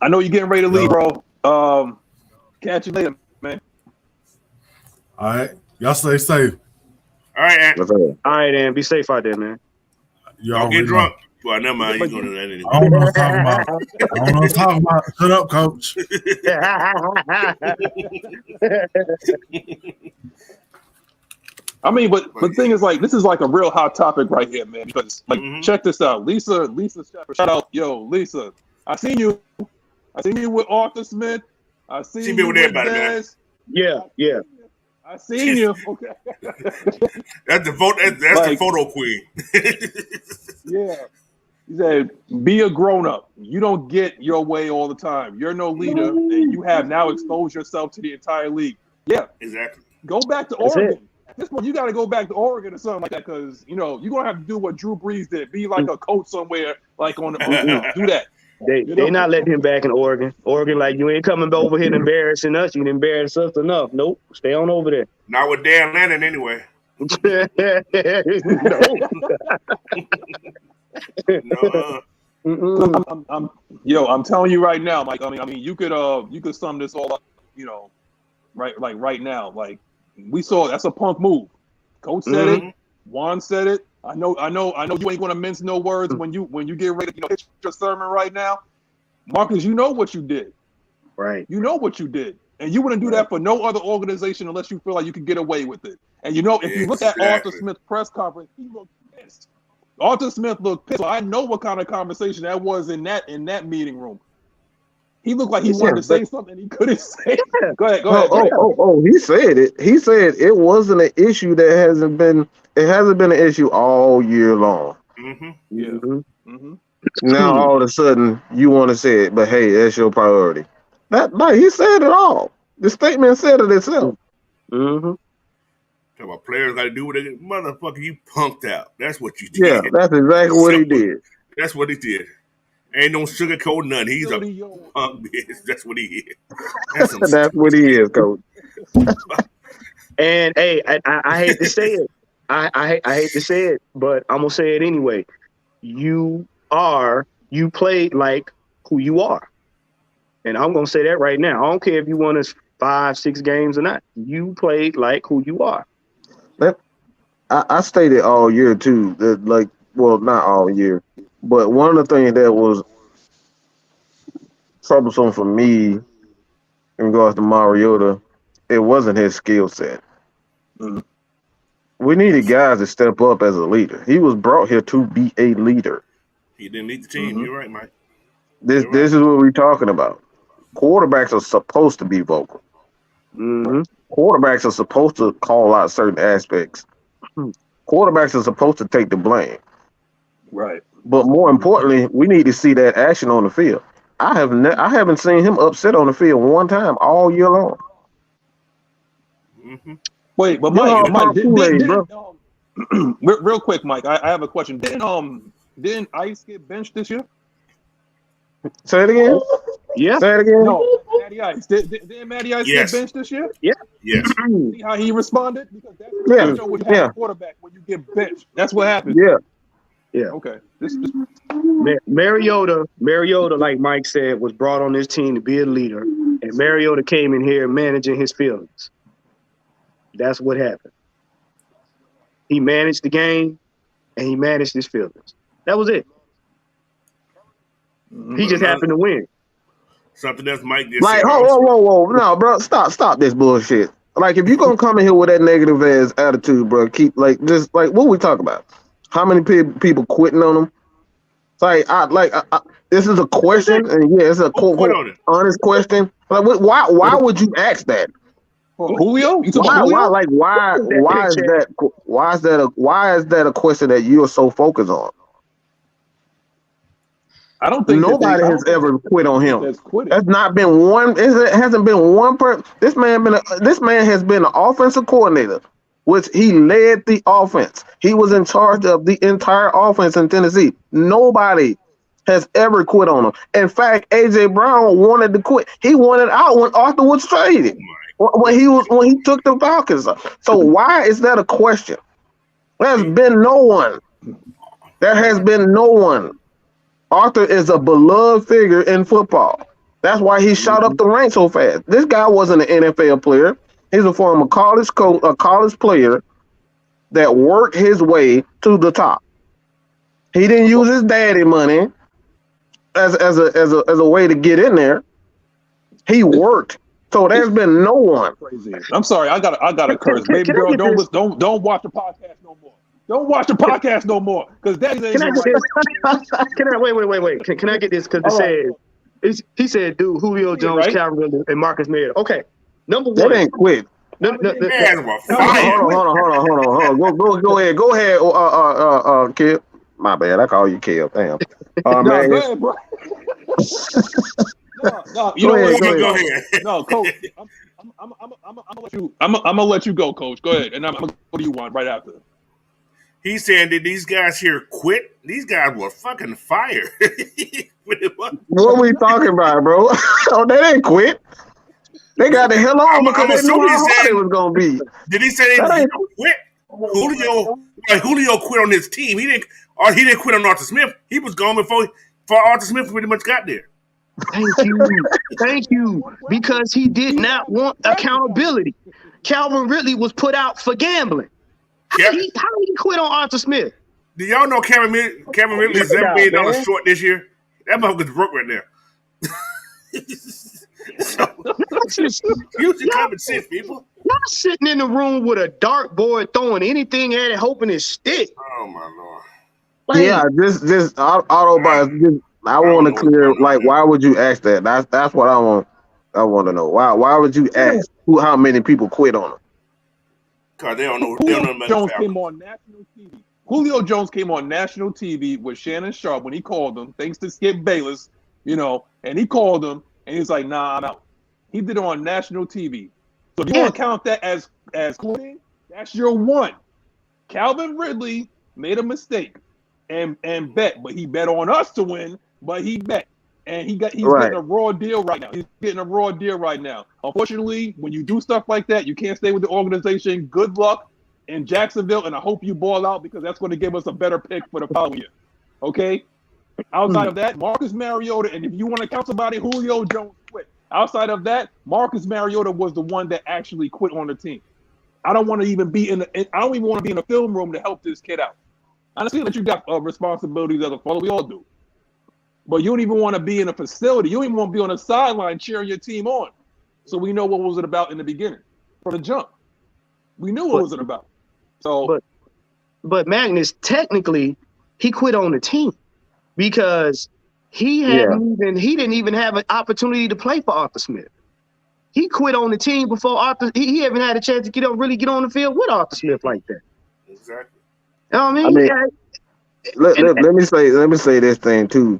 I know you're getting ready to leave, bro. Catch you later, man. All right, y'all stay safe. All right, Ant. All right, Ant. Be safe out there, man. Don't get drunk. Well, never mind. You're going to do that anyway. I don't know what I'm talking about. Shut up, coach. I mean, but the thing is, like, this is like a real hot topic right here, man. Because, like, check this out, Lisa, shout out, yo, Lisa. I seen you with Arthur Smith. I seen you with everybody, Des. Yeah. I seen you. Okay. That's the photo queen. Yeah. He said, be a grown-up. You don't get your way all the time. You're no leader, and you have now exposed yourself to the entire league. Yeah. Exactly. Go back to Oregon. At this point, you got to go back to Oregon or something like that because, you're going to have to do what Drew Brees did. Be like a coach somewhere, like on do that. They not letting him back in Oregon. Oregon, like, you ain't coming over here and embarrassing us. You didn't embarrass us enough. Nope. Stay on over there. Not with Dan Lennon anyway. I'm telling you right now, Mike. I mean, you could sum this all up, right now. Like we saw, that's a punk move. Coach said it. Juan said it. I know. You ain't going to mince no words when you get ready to pitch your sermon right now, Marcus. You know what you did, right? You know what you did, and you wouldn't do that for no other organization unless you feel like you can get away with it. And if you look at Arthur Smith's press conference, he looked pissed. Arthur Smith looked pissed. So I know what kind of conversation that was in that meeting room. He looked like he wanted to say something and he couldn't say it. Go ahead. Oh, he said it. He said it wasn't an issue that hasn't been an issue all year long. Now all of a sudden you want to say it, but hey, that's your priority. He said it all. The statement said it itself. Talk about players got to do what they get. Motherfucker, you punked out. That's what you did. Yeah, that's exactly what he did. That's what he did. Ain't no sugarcoat none. He's a punk bitch. That's what he is. That's what he is, coach. And hey, I hate to say it. I hate to say it, but I'm gonna say it anyway. You played like who you are. And I'm gonna say that right now. I don't care if you won us 5-6 games or not. You played like who you are. I stated all year too that not all year, but one of the things that was troublesome for me in regards to Mariota, it wasn't his skill set. We needed guys to step up as a leader. He was brought here to be a leader. He didn't lead the team. You're right, Mike. This is what we're talking about. Quarterbacks are supposed to be vocal. Quarterbacks are supposed to call out certain aspects. Quarterbacks are supposed to take the blame. Right. But more importantly, we need to see that action on the field. I haven't seen him upset on the field one time all year long. Wait, but Mike, real quick, Mike, I have a question. Didn't Ice get benched this year? Say it again. Yeah. Say it again. No, Matty Ice. Didn't Matty Ice get benched this year? Yeah. Yes. See how he responded? Because that's what you show when you have a quarterback when you get benched. That's what happens. Yeah. Okay. Mariota, like Mike said, was brought on this team to be a leader, and Mariota came in here managing his feelings. That's what happened. He managed the game, and he managed his feelings. That was it. He just happened to win. Something else Mike just said. Whoa. No, bro. Stop this bullshit. Like, if you're going to come in here with that negative ass attitude, bro, what we talking about? How many people quitting on him? This is a question, and it's a honest question. Like, why would you ask that? Julio? Why is that a question that you are so focused on? I don't think nobody has ever quit on him. Nobody has ever quit on him. There's not been one. It hasn't been one person. This man has been an offensive coordinator, which he led the offense. He was in charge of the entire offense in Tennessee. Nobody has ever quit on him. In fact, AJ Brown wanted to quit. He wanted out when Arthur was traded. When he took the Falcons. So why is that a question? There's been no one. There has been no one. Arthur is a beloved figure in football. That's why he shot up the ranks so fast. This guy wasn't an NFL player. He's a former college coach, a college player that worked his way to the top. He didn't use his daddy money as a way to get in there. He worked. So there's been no one. I'm sorry, I gotta curse. Baby girl, don't watch the podcast no more. Don't watch the podcast no more. Because that is wait. Can I get this? Because he said, dude, Julio Jones, right? Calvin Ridley, and Marcus Mariota. Okay. Number one. They ain't quit. Hold on. Go ahead, Kip. My bad. I call you Kip. Damn. Man. Go ahead, bro. Go ahead. No, Coach. I'm gonna let you go, Coach. Go ahead, and I'm gonna go to you one right after. He's saying that these guys here quit. These guys were fucking fired. What are we talking about, bro? Oh, they didn't quit. They got the hell on because they knew how hard it was gonna be. Did he say they didn't quit? Julio quit on his team. He didn't quit on Arthur Smith. He was gone before Arthur Smith pretty much got there. Thank you. Because he did not want accountability. Calvin Ridley was put out for gambling. How did he quit on Arthur Smith? Do y'all know Calvin Ridley is $7 million short this year? That motherfucker's broke right there. Use your common sense, people. Y'all sitting in the room with a dartboard throwing anything at it, hoping it stick. Oh my lord! This auto bias. I want to clear. Like, why would you ask that? That's what I want. I want to know why would you ask how many people quit on him? Because they don't know. Julio Jones came on national TV. Julio Jones came on national TV with Shannon Sharp when he called him, thanks to Skip Bayless, and he called him and he's like, "Nah, I'm out." He did it on national TV. So if you want to count that as quitting, that's your one. Calvin Ridley made a mistake and bet, but he bet on us to win, but he bet. And he's getting a raw deal right now. Unfortunately, when you do stuff like that, you can't stay with the organization. Good luck in Jacksonville, and I hope you ball out because that's going to give us a better pick for the following year. Okay? Outside of that, Marcus Mariota, and if you want to count somebody, Julio Jones quit. Outside of that, Marcus Mariota was the one that actually quit on the team. I don't even want to be in the film room to help this kid out. I understand that you got responsibilities as a father. We all do. But you don't even want to be in a facility. You don't even want to be on a sideline cheering your team on. So we know what was it about in the beginning. From the jump. We knew what was it about. So but Magnus, technically, he quit on the team because he didn't even have an opportunity to play for Arthur Smith. He quit on the team before Arthur. He haven't had a chance to get on the field with Arthur Smith like that. Exactly. You know what I mean? Let me say this thing too.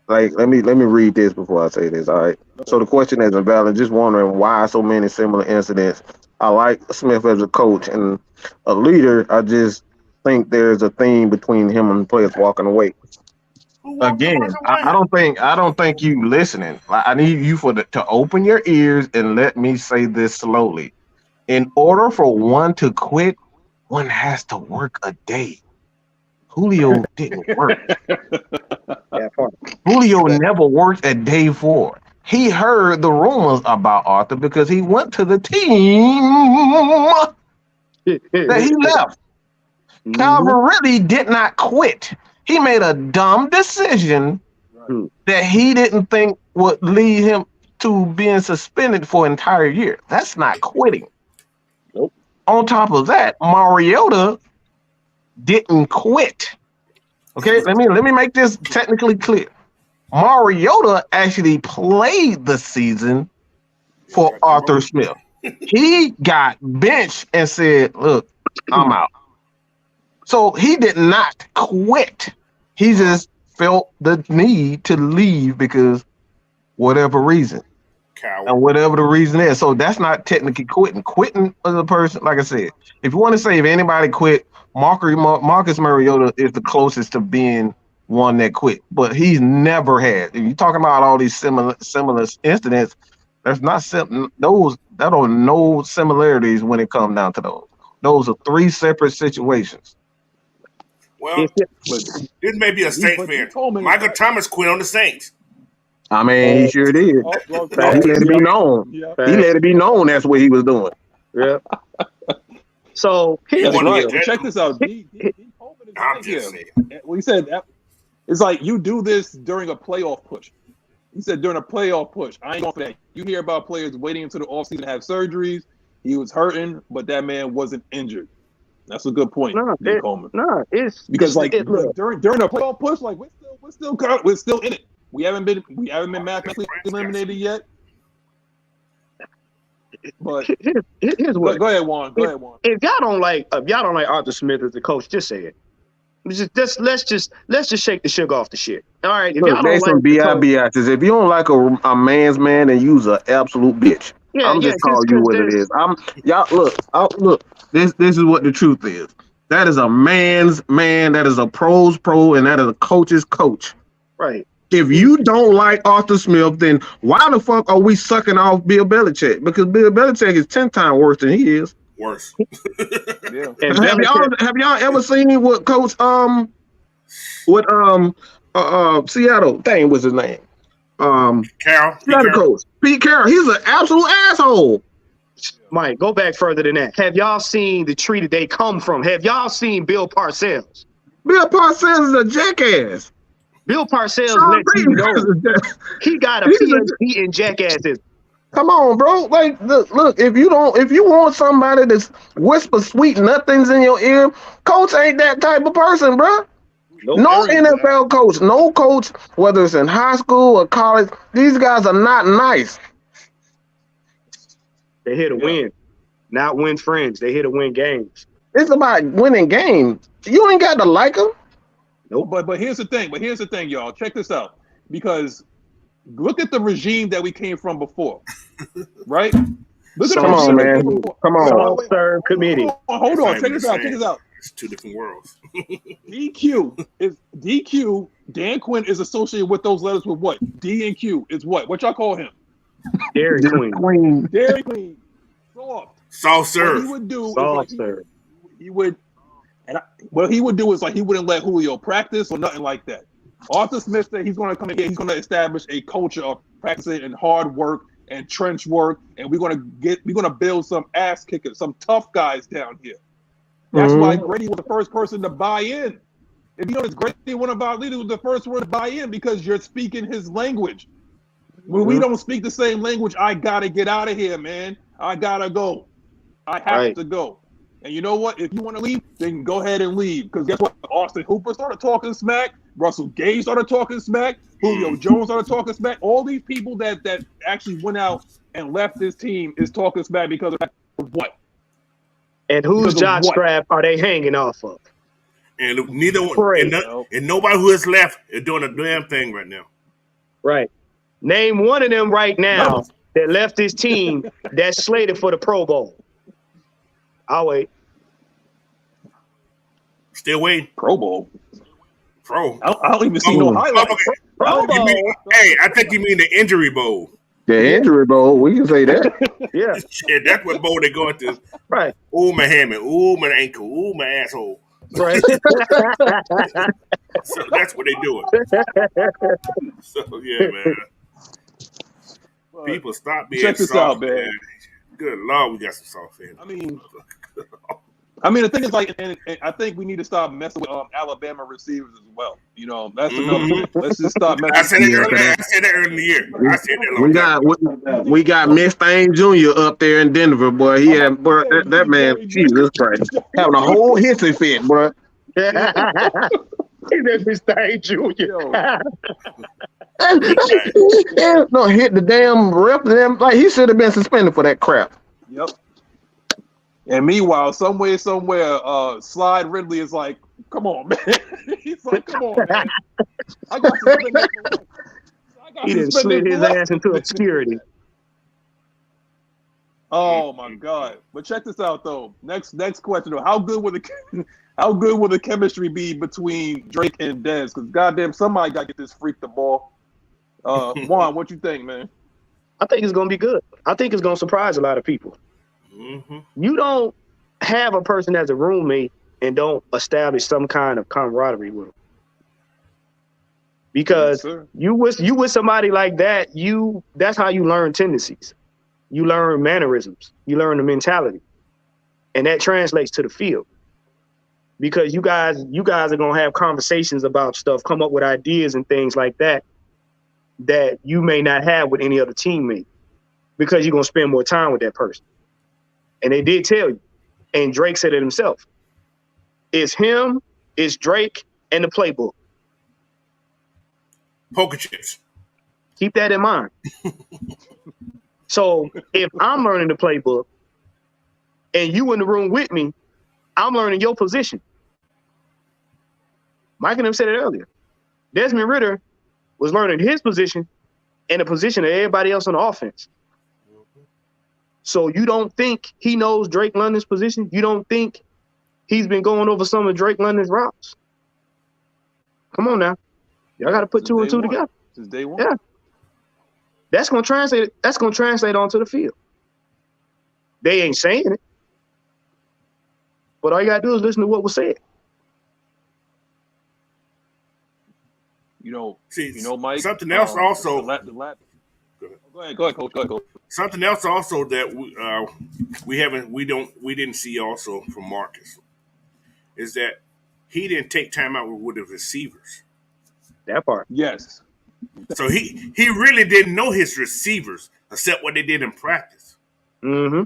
Like, let me read this before I say this. All right. So the question isn't valid. Just wondering why so many similar incidents. I like Smith as a coach and a leader. I just think there's a theme between him and players walking away. Again, I don't think you listening. I need you to open your ears and let me say this slowly. In order for one to quit, one has to work a day. Julio didn't work. Julio never worked at day 4. He heard the rumors about Arthur because he went to the team that he left. Calvin really did not quit. He made a dumb decision that he didn't think would lead him to being suspended for an entire year. That's not quitting. Nope. On top of that, Mariota didn't quit. Okay, let me make this technically clear. Mariota actually played the season for Arthur Smith. He got benched and said, "Look, I'm out." So he did not quit. He just felt the need to leave because whatever reason. Coward. And whatever the reason is. So that's not technically quitting. Quitting as a person, like I said, if you want to say if anybody quit, Marcus Mariota is the closest to being one that quit. But he's never had. If you're talking about all these similar incidents, there's not those that are no similarities when it comes down to those. Those are three separate situations. Well, this may be a Saints fan. Michael Thomas quit on the Saints. I mean, he sure did. He let it be known. He let it be known that's what he was doing. Yeah. So check this out. I'm just saying. Well, he said it's like you do this during a playoff push. He said during a playoff push. I ain't going for that. You hear about players waiting until the offseason to have surgeries. He was hurting, but that man wasn't injured. That's a good point. It's because during a playoff push, like we're still in it. We haven't been mathematically eliminated yet. But here's what. Go ahead, Juan. If y'all don't like Arthur Smith as the coach, just say it. Let's just shake the sugar off the shit. All right. If y'all don't like BIBIs. If you don't like a man's man, then you's an absolute bitch. I'm just calling you what it is. Look. This is what the truth is. That is a man's man. That is a pro's pro, and that is a coach's coach. Right. If you don't like Arthur Smith, then why the fuck are we sucking off Bill Belichick? Because Bill Belichick is 10 times worse than he is. Worse. Yeah. Have y'all ever seen what Coach Seattle thing was his name? Carroll. Seattle coach Pete Carroll. He's an absolute asshole. Mike, go back further than that. Have y'all seen the tree that they come from? Have y'all seen Bill Parcells? Bill Parcells is a jackass. Bill Parcells lets you know he got a PhD in jackasses. Come on, bro. Like, look. If you want somebody to whisper sweet nothings in your ear, coach ain't that type of person, bro. No NFL coach, no coach, whether it's in high school or college, these guys are not nice. They're here to win, not win friends. They're here to win games. It's about winning games. You ain't got to like them. Nope. But here's the thing, y'all. Check this out. Because look at the regime that we came from before, right? Look at Come on. Serve committee. Hold on. Check this out. It's two different worlds. DQ. Dan Quinn is associated with those letters with what? D and Q is what? What y'all call him? Dairy Queen. Dairy Queen. Soft serve. What he would do Soft serve. What he would do is like he wouldn't let Julio practice or nothing like that. Arthur Smith said he's going to come in here. He's going to establish a culture of practicing and hard work and trench work, and we're going to build some ass kickers, some tough guys down here. That's why Grady was the first person to buy in. If you notice, Grady, one of our leaders, was the first one to buy in because you're speaking his language. When we don't speak the same language, I gotta get out of here, man. I gotta go. I have to go. And you know what? If you want to leave, then go ahead and leave. Because guess what? Austin Hooper started talking smack. Russell Gage started talking smack. Julio Jones started talking smack. All these people that actually went out and left this team is talking smack because of what? And whose jock strap are they hanging off of? And neither one, and nobody who is left is doing a damn thing right now. Right. Name one of them right now that left this team that's slated for the Pro Bowl. I'll wait. Still waiting. Pro Bowl. I don't even see no highlights. Pro Bowl. I think you mean the injury bowl. The injury bowl, we can say that. Yeah. Shit, that's what bowl they're going to. Right. Ooh, my hammy. Ooh, my ankle. Ooh, my asshole. Right. So that's what they're doing. So, yeah, man. People stop being Check this out, man. Good Lord, we got some soft fans. I mean, the thing is, like, and I think we need to stop messing with Alabama receivers as well. You know, that's another thing. Let's just stop messing. I said that earlier in the year. I said that. We got Miss Thane Jr. up there in Denver, boy. He had that man. Jesus Christ, having a whole hissy fit, bro. He's that Miss Thane Jr. No, hit the damn ref. Like he should have been suspended for that crap. Yep. And meanwhile, somewhere, Slide Ridley is like Come on, man. He's like, come on, man. I got suspended. He didn't slid his ass into obscurity. Oh my God! But check this out though. Next question though. How good will the chemistry be between Drake and Dez? Because goddamn, somebody got to get this freak the ball. Juan, what you think, man? I think it's gonna be good. I think it's gonna surprise a lot of people. Mm-hmm. You don't have a person as a roommate and don't establish some kind of camaraderie with them. Because you with somebody like that, that's how you learn tendencies. You learn mannerisms. You learn the mentality. And that translates to the field. Because you guys are gonna have conversations about stuff, come up with ideas and things like that you may not have with any other teammate. Because you're gonna spend more time with that person. And they did tell you. And Drake said it himself. It's him, it's Drake, and the playbook. Poker chips. Keep that in mind. So if I'm learning the playbook and you in the room with me, I'm learning your position. Mike and them said it earlier. Desmond Ridder was learning his position and the position of everybody else on the offense. So you don't think he knows Drake London's position? You don't think he's been going over some of Drake London's routes? Come on now. Y'all got to put two and two together. Since day one. Yeah. That's gonna translate onto the field. They ain't saying it. But all you gotta do is listen to what was said. Mike. Something else also. Go ahead, Coach. Go ahead. Something else also that we didn't see also from Marcus is that he didn't take time out with the receivers. That part. Yes. So he really didn't know his receivers except what they did in practice. Mm-hmm.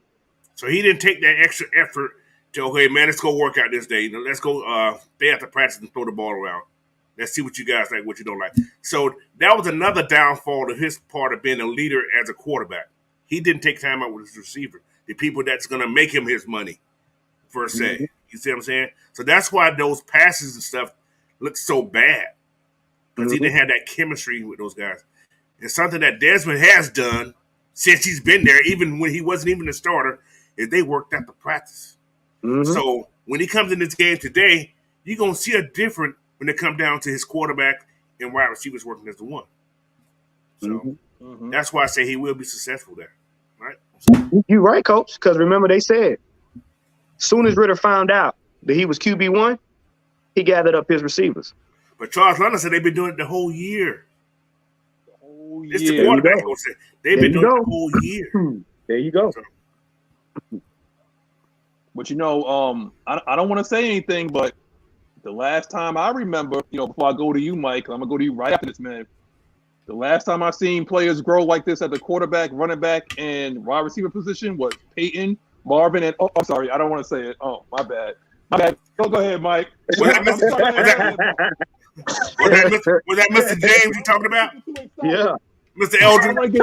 So he didn't take that extra effort to, okay, man, let's go work out this day. Let's go day after practice and throw the ball around. Let's see what you guys like, what you don't like. So that was another downfall to his part of being a leader as a quarterback. He didn't take time out with his receiver, the people that's going to make him his money, per se. Mm-hmm. You see what I'm saying? So that's why those passes and stuff look so bad. Because he didn't have that chemistry with those guys. And something that Desmond has done since he's been there, even when he wasn't even a starter, is they worked out the practice. Mm-hmm. So when he comes in this game today, you're going to see a difference when it comes down to his quarterback and wide receivers working as the one. So that's why I say he will be successful there. Right? You're right, Coach, because remember they said, soon as Ridder found out that he was QB1, he gathered up his receivers. But Charles London said they've been doing it the whole year. It's the There quarterback you go. who said they've been doing it the whole year. There you go. But I don't want to say anything, but the last time I remember, before I go to you, Mike, I'm gonna go to you right after this, man. The last time I seen players grow like this at the quarterback, running back, and wide receiver position was Peyton, Marvin, and I'm sorry, I don't want to say it. Oh, my bad. Go ahead, Mike. Was that Mr. James you talking about? Yeah. Mr. Eldridge?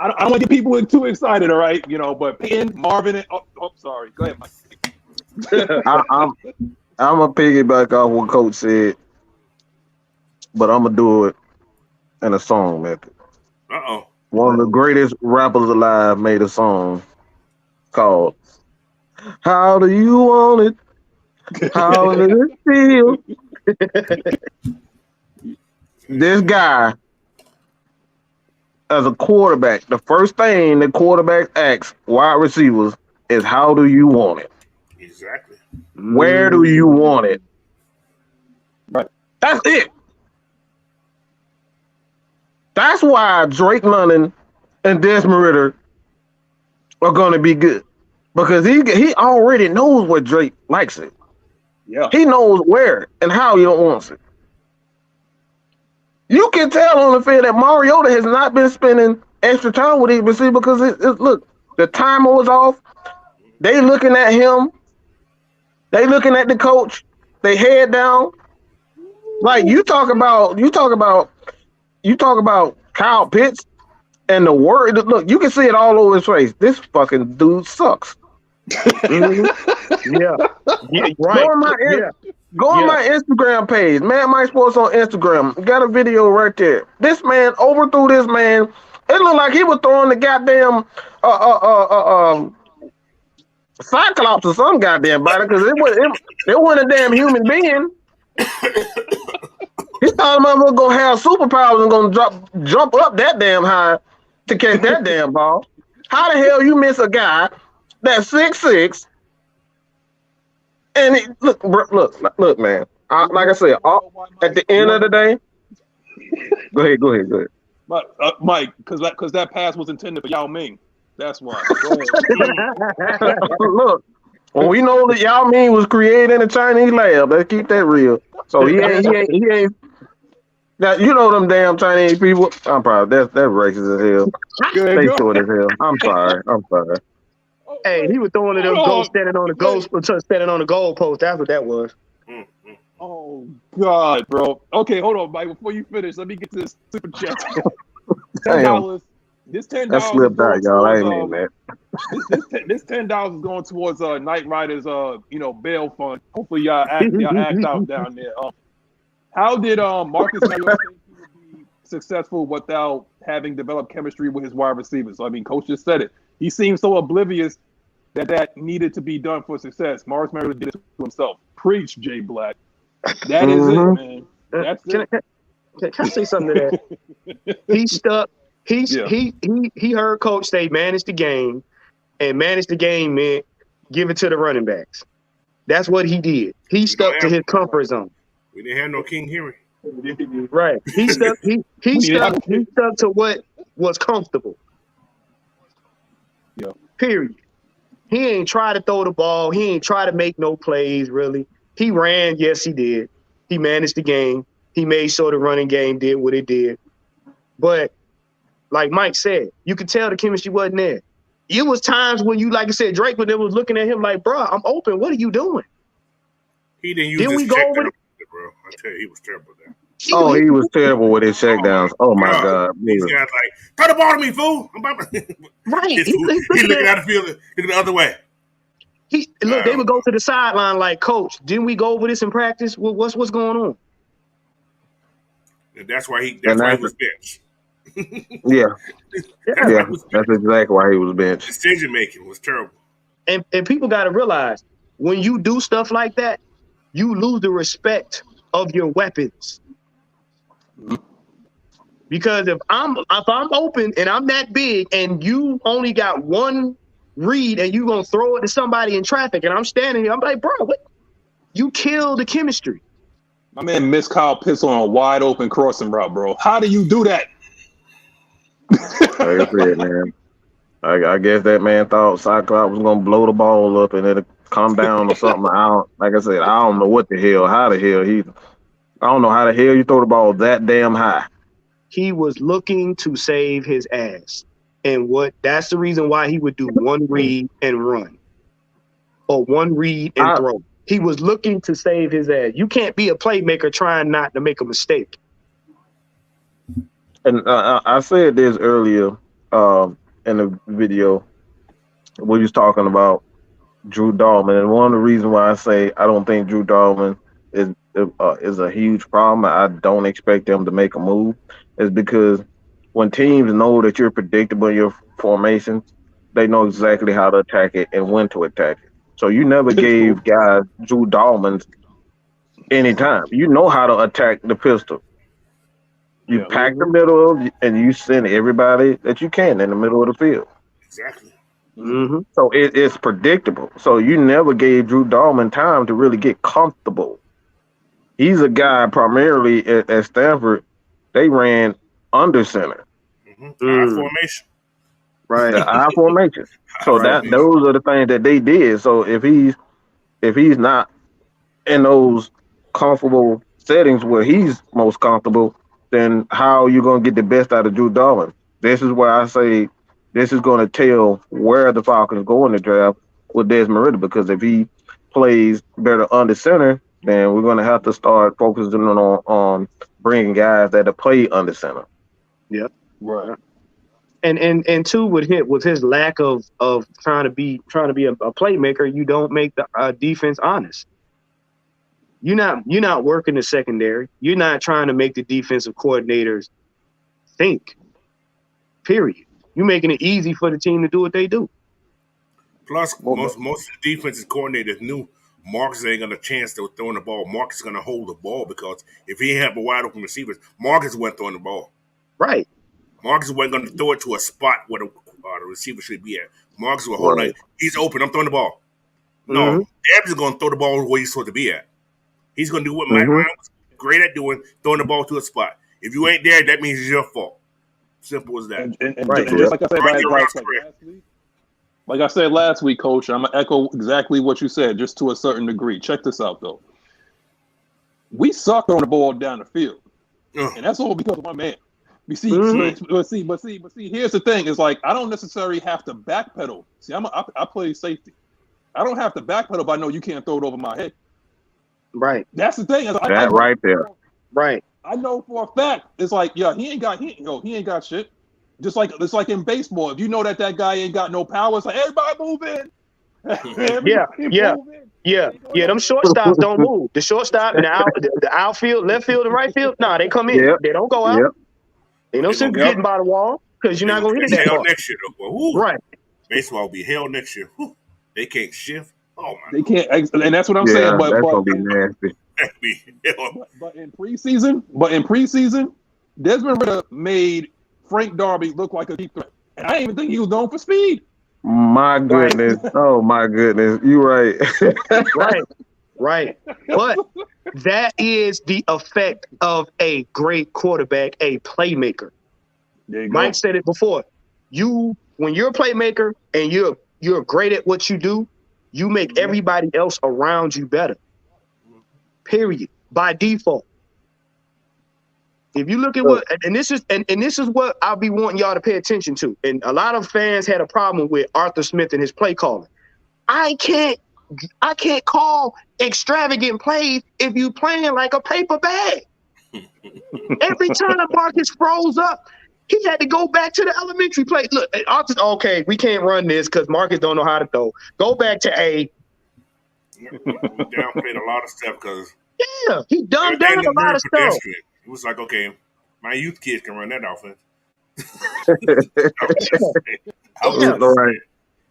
I don't want to get people too excited, all right? But Peyton, Marvin, and sorry. Go ahead, Mike. I'm going to piggyback off what Coach said, but I'm going to do it in a song method. Uh-oh. One of the greatest rappers alive made a song called How Do You Want It? How does it feel? This guy, as a quarterback, the first thing the quarterback asks wide receivers is, how do you want it? Exactly. Where do you want it? Right. That's it. That's why Drake London and Desmond Ridder are going to be good. Because he already knows what Drake likes it. Yeah. He knows where and how he wants it. You can tell on the field that Mariota has not been spending extra time with his receiver because look, the timer was off. They looking at him. They looking at the coach. They head down. Like you talk about Kyle Pitts and the word. Look, you can see it all over his face. This fucking dude sucks. Yeah, right. Go on my Instagram page, Man Mike Sports on Instagram. Got a video right there. This man overthrew this man. It looked like he was throwing the goddamn Cyclops or some goddamn body because it wasn't a damn human being. He thought the motherfucker gonna have superpowers and gonna jump up that damn high to catch that damn ball. How the hell you miss a guy that's 6'6"? And look, man. Like I said, at the end of the day, go ahead. But Mike, because that pass was intended for Yao Ming. That's why. Look, well, we know that Yao Ming was created in a Chinese lab. Let's keep that real. So he ain't. Now you know them damn Chinese people. I'm probably that's racist as hell. They short as hell. I'm sorry. Hey, he was throwing it up, standing on the goal post. That's what that was. Oh God, bro. Okay, hold on, Mike. Before you finish, let me get to this super chat. $10. This $10. That slipped out, y'all. I ain't mean that. This $10 is going towards Knight Riders bail fund. Hopefully y'all act out down there. How did Marcus Mariota think he would be successful without having developed chemistry with his wide receivers? I mean, Coach just said it. He seems so oblivious that needed to be done for success. Marcus Mariota did it to himself. Preach, Jay Black. That is it, man. That's it. Can I say something to that? He stuck. He heard Coach say manage the game, and manage the game meant give it to the running backs. That's what he did. He stuck to his comfort zone. We didn't have no King Henry. Right. He stuck to what was comfortable. Yeah. Period. He ain't try to throw the ball. He ain't try to make no plays, really. He ran, yes, he did. He managed the game. He made sure the running game did what it did. But like Mike said, you could tell the chemistry wasn't there. It was times when you, like I said, Drake was looking at him like, bro, I'm open. What are you doing? He didn't use his check down, bro. I tell you, he was terrible there. He was terrible with his check downs. Oh my God. These guys like, throw the ball to me, fool. Right. He's looking out the field, looking the other way. They would go to the sideline like, Coach, didn't we go over this in practice? What's going on? And that's why he was benched. Yeah. That's exactly why he was benched. Decision making was terrible. And people got to realize when you do stuff like that, you lose the respect of your weapons. Because if I'm open and I'm that big and you only got one read and you gonna throw it to somebody in traffic and I'm standing here, I'm like, bro, what? You kill the chemistry. My man missed Kyle Pitts on a wide open crossing route, bro. How do you do that? Like I said, man. I guess that man thought Cyclops was gonna blow the ball up and it'll come down or something. Like I said, I don't know how the hell you throw the ball that damn high. He was looking to save his ass. And that's the reason why he would do one read and run. Or one read and throw. He was looking to save his ass. You can't be a playmaker trying not to make a mistake. And I said this earlier in the video. We was talking about Drew Dalman, and one of the reasons why I say I don't think Drew Dalman is a huge problem. I don't expect them to make a move. Is because when teams know that you're predictable in your formations, they know exactly how to attack it and when to attack it. So you never gave guys Drew Dalman's any time. You know how to attack the pistol. You pack the middle and you send everybody that you can in the middle of the field. Exactly. Mm-hmm. So it's predictable. So you never gave Drew Dalman time to really get comfortable. He's a guy primarily at Stanford. They ran under center. I formation. Right. The I formation. So those are the things that they did. So if he's not in those comfortable settings where he's most comfortable, then how are you going to get the best out of Drew Dalman? This is where I say this is going to tell where the Falcons go in the draft with Desmond, because if he plays better under center, then we're going to have to start focusing on bringing guys that play under center. Yep. Right. And two would hit with his lack of trying to be a playmaker. You don't make the defense honest. You're not working the secondary. You're not trying to make the defensive coordinators think. Period. You're making it easy for the team to do what they do. Plus, most of the defensive coordinators knew Marcus ain't got a chance to throwing the ball. Marcus is going to hold the ball because if he had a wide open receivers, Marcus wasn't throwing the ball. Right. Marcus wasn't going to throw it to a spot where the receiver should be at. Marcus will hold like, he's open, I'm throwing the ball. No, Debs is going to throw the ball where he's supposed to be at. He's going to do what Mike Ryan was great at doing, throwing the ball to a spot. If you ain't there, that means it's your fault. Simple as that. And right. Just like I said, like I said last week, Coach, I'm going to echo exactly what you said, just to a certain degree. Check this out, though. We suck on the ball down the field. And that's all because of one man. You see, but see, here's the thing. It's like I don't necessarily have to backpedal. See, I play safety. I don't have to backpedal, but I know you can't throw it over my head. Right. That's the thing. Right there. Right. I know for a fact. It's like, yeah, he ain't got shit. Just like it's like in baseball. If you know that guy ain't got no power, it's like everybody move in. Yeah. Them shortstops don't move. The shortstop and the outfield, left field, and right field. Nah, they come in. Yep. They don't go out. Yep. They don't sit getting by the wall because you're not gonna hit it that far. Next year, though. Right. Baseball will be hell next year. Woo. They can't shift. Oh my! They can't, and that's what I'm saying. But that's gonna be nasty. But in preseason, Desmond Ritter made Frank Darby look like a deep threat, and I didn't even think he was known for speed. My goodness! Oh my goodness! You're right. Right. But that is the effect of a great quarterback, a playmaker. Mike said it before. When you're a playmaker and you're great at what you do, you make everybody else around you better. Period. By default. If you look at what, and this is what I'll be wanting y'all to pay attention to. And a lot of fans had a problem with Arthur Smith and his play calling. I can't call extravagant plays if you playing like a paper bag. Every time Marcus froze up, he had to go back to the elementary play. Look, okay, we can't run this because Marcus don't know how to throw. Go back to A. We downplayed a lot of stuff because he dumbed down a lot of stuff. It was like, okay, my youth kids can run that offense.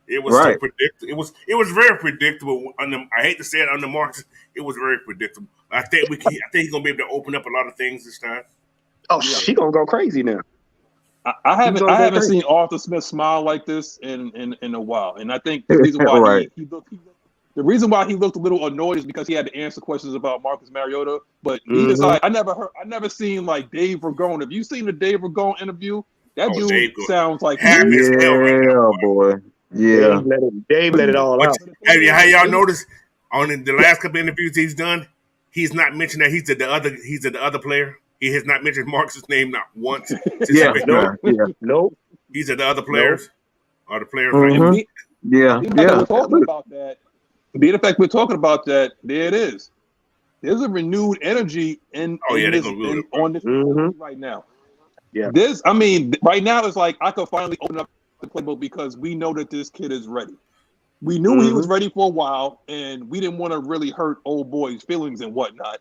It was so predictable. It was very predictable. I hate to say it, under Marcus, it was very predictable. I think he's gonna be able to open up a lot of things this time. Oh, she gonna go crazy now. I haven't seen Arthur Smith smile like this in a while, and I think the reason why the reason why he looked a little annoyed is because he had to answer questions about Marcus Mariota. But he decided, I never seen like Dave Ragone. Have you seen the Dave Ragone interview? That dude sounds like boy. Yeah, Dave let it all out. Have y'all noticed on the last couple interviews he's done? He's not mentioned that he's the other player. He has not mentioned Marcus's name not once. Nope. He's the other players. Or the players. Right? We're talking about that. Being the fact we're talking about that, there it is. There's a renewed energy on this right now. Yeah. Right now it's like I could finally open up the playbook because we know that this kid is ready. We knew he was ready for a while, and we didn't want to really hurt old boys' feelings and whatnot.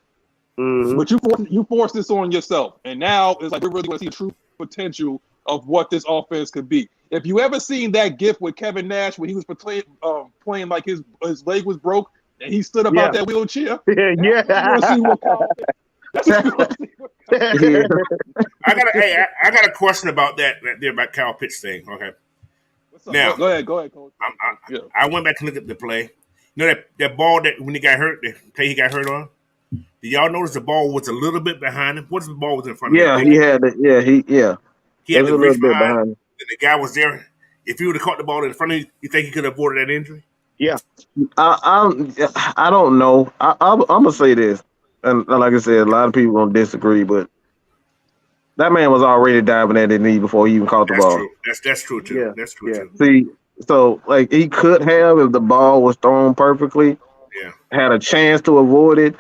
But you forced this on yourself, and now it's like we're really going to see the true potential of what this offense could be. If you ever seen that GIF with Kevin Nash when he was playing like his leg was broke and he stood up out that wheelchair, I got a question about that there about Kyle Pitts thing. Okay. Now, go ahead, Coach. I went back and looked at the play. You know that ball that when he got hurt, the play he got hurt on. Did y'all notice the ball was a little bit behind him? What if the ball was in front of him? He had it. He had to reach behind him. And the guy was there. If he would have caught the ball in front of you, you think he could have avoided that injury? Yeah. I don't know. I'm gonna say this, and like I said, a lot of people gonna disagree, but that man was already diving at his knee before he even caught the ball. True. That's true too. Yeah. That's true too. See, so like he could have, if the ball was thrown perfectly, had a chance to avoid it.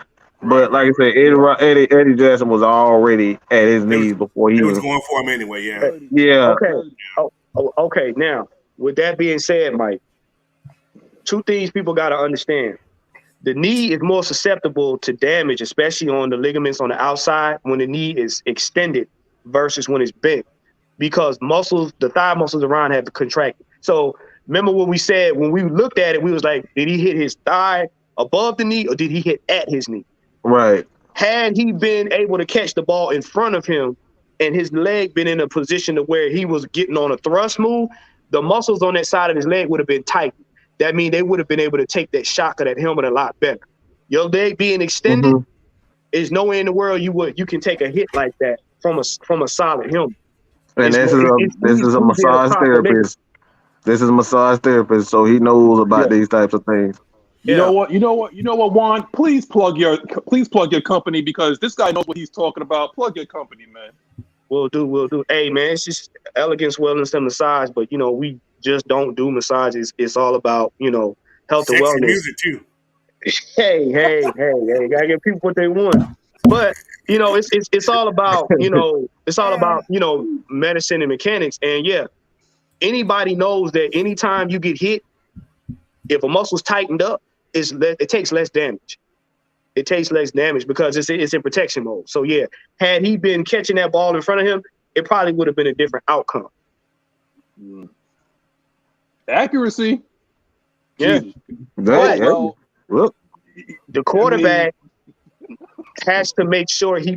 But like I said, Eddie Jackson was already at his knees before he was going for him anyway. Yeah. Okay. Oh, okay, now with that being said, Mike, two things people got to understand. The knee is more susceptible to damage, especially on the ligaments on the outside when the knee is extended versus when it's bent, because the thigh muscles around have contracted. So remember what we said when we looked at it, we was like, did he hit his thigh above the knee or did he hit at his knee? Right. Had he been able to catch the ball in front of him and his leg been in a position to where he was getting on a thrust move, the muscles on that side of his leg would have been tight. That means they would have been able to take that shock of that helmet a lot better. Your leg being extended is nowhere in the world you can take a hit like that from a solid helmet. And this is a massage therapist. This is a massage therapist, so he knows about these types of things. You know what, Juan? Please plug your company, because this guy knows what he's talking about. Plug your company, man. We'll do. Hey, man, it's just Elegance Wellness and Massage, but we just don't do massages. It's all about health and wellness. Music too. Hey, gotta give people what they want. But it's all about medicine and mechanics. And yeah, anybody knows that anytime you get hit, if a muscle's tightened up, it takes less damage. It takes less damage because it's in protection mode. So yeah, had he been catching that ball in front of him, it probably would have been a different outcome. Accuracy. Yeah. Well, the quarterback has to make sure he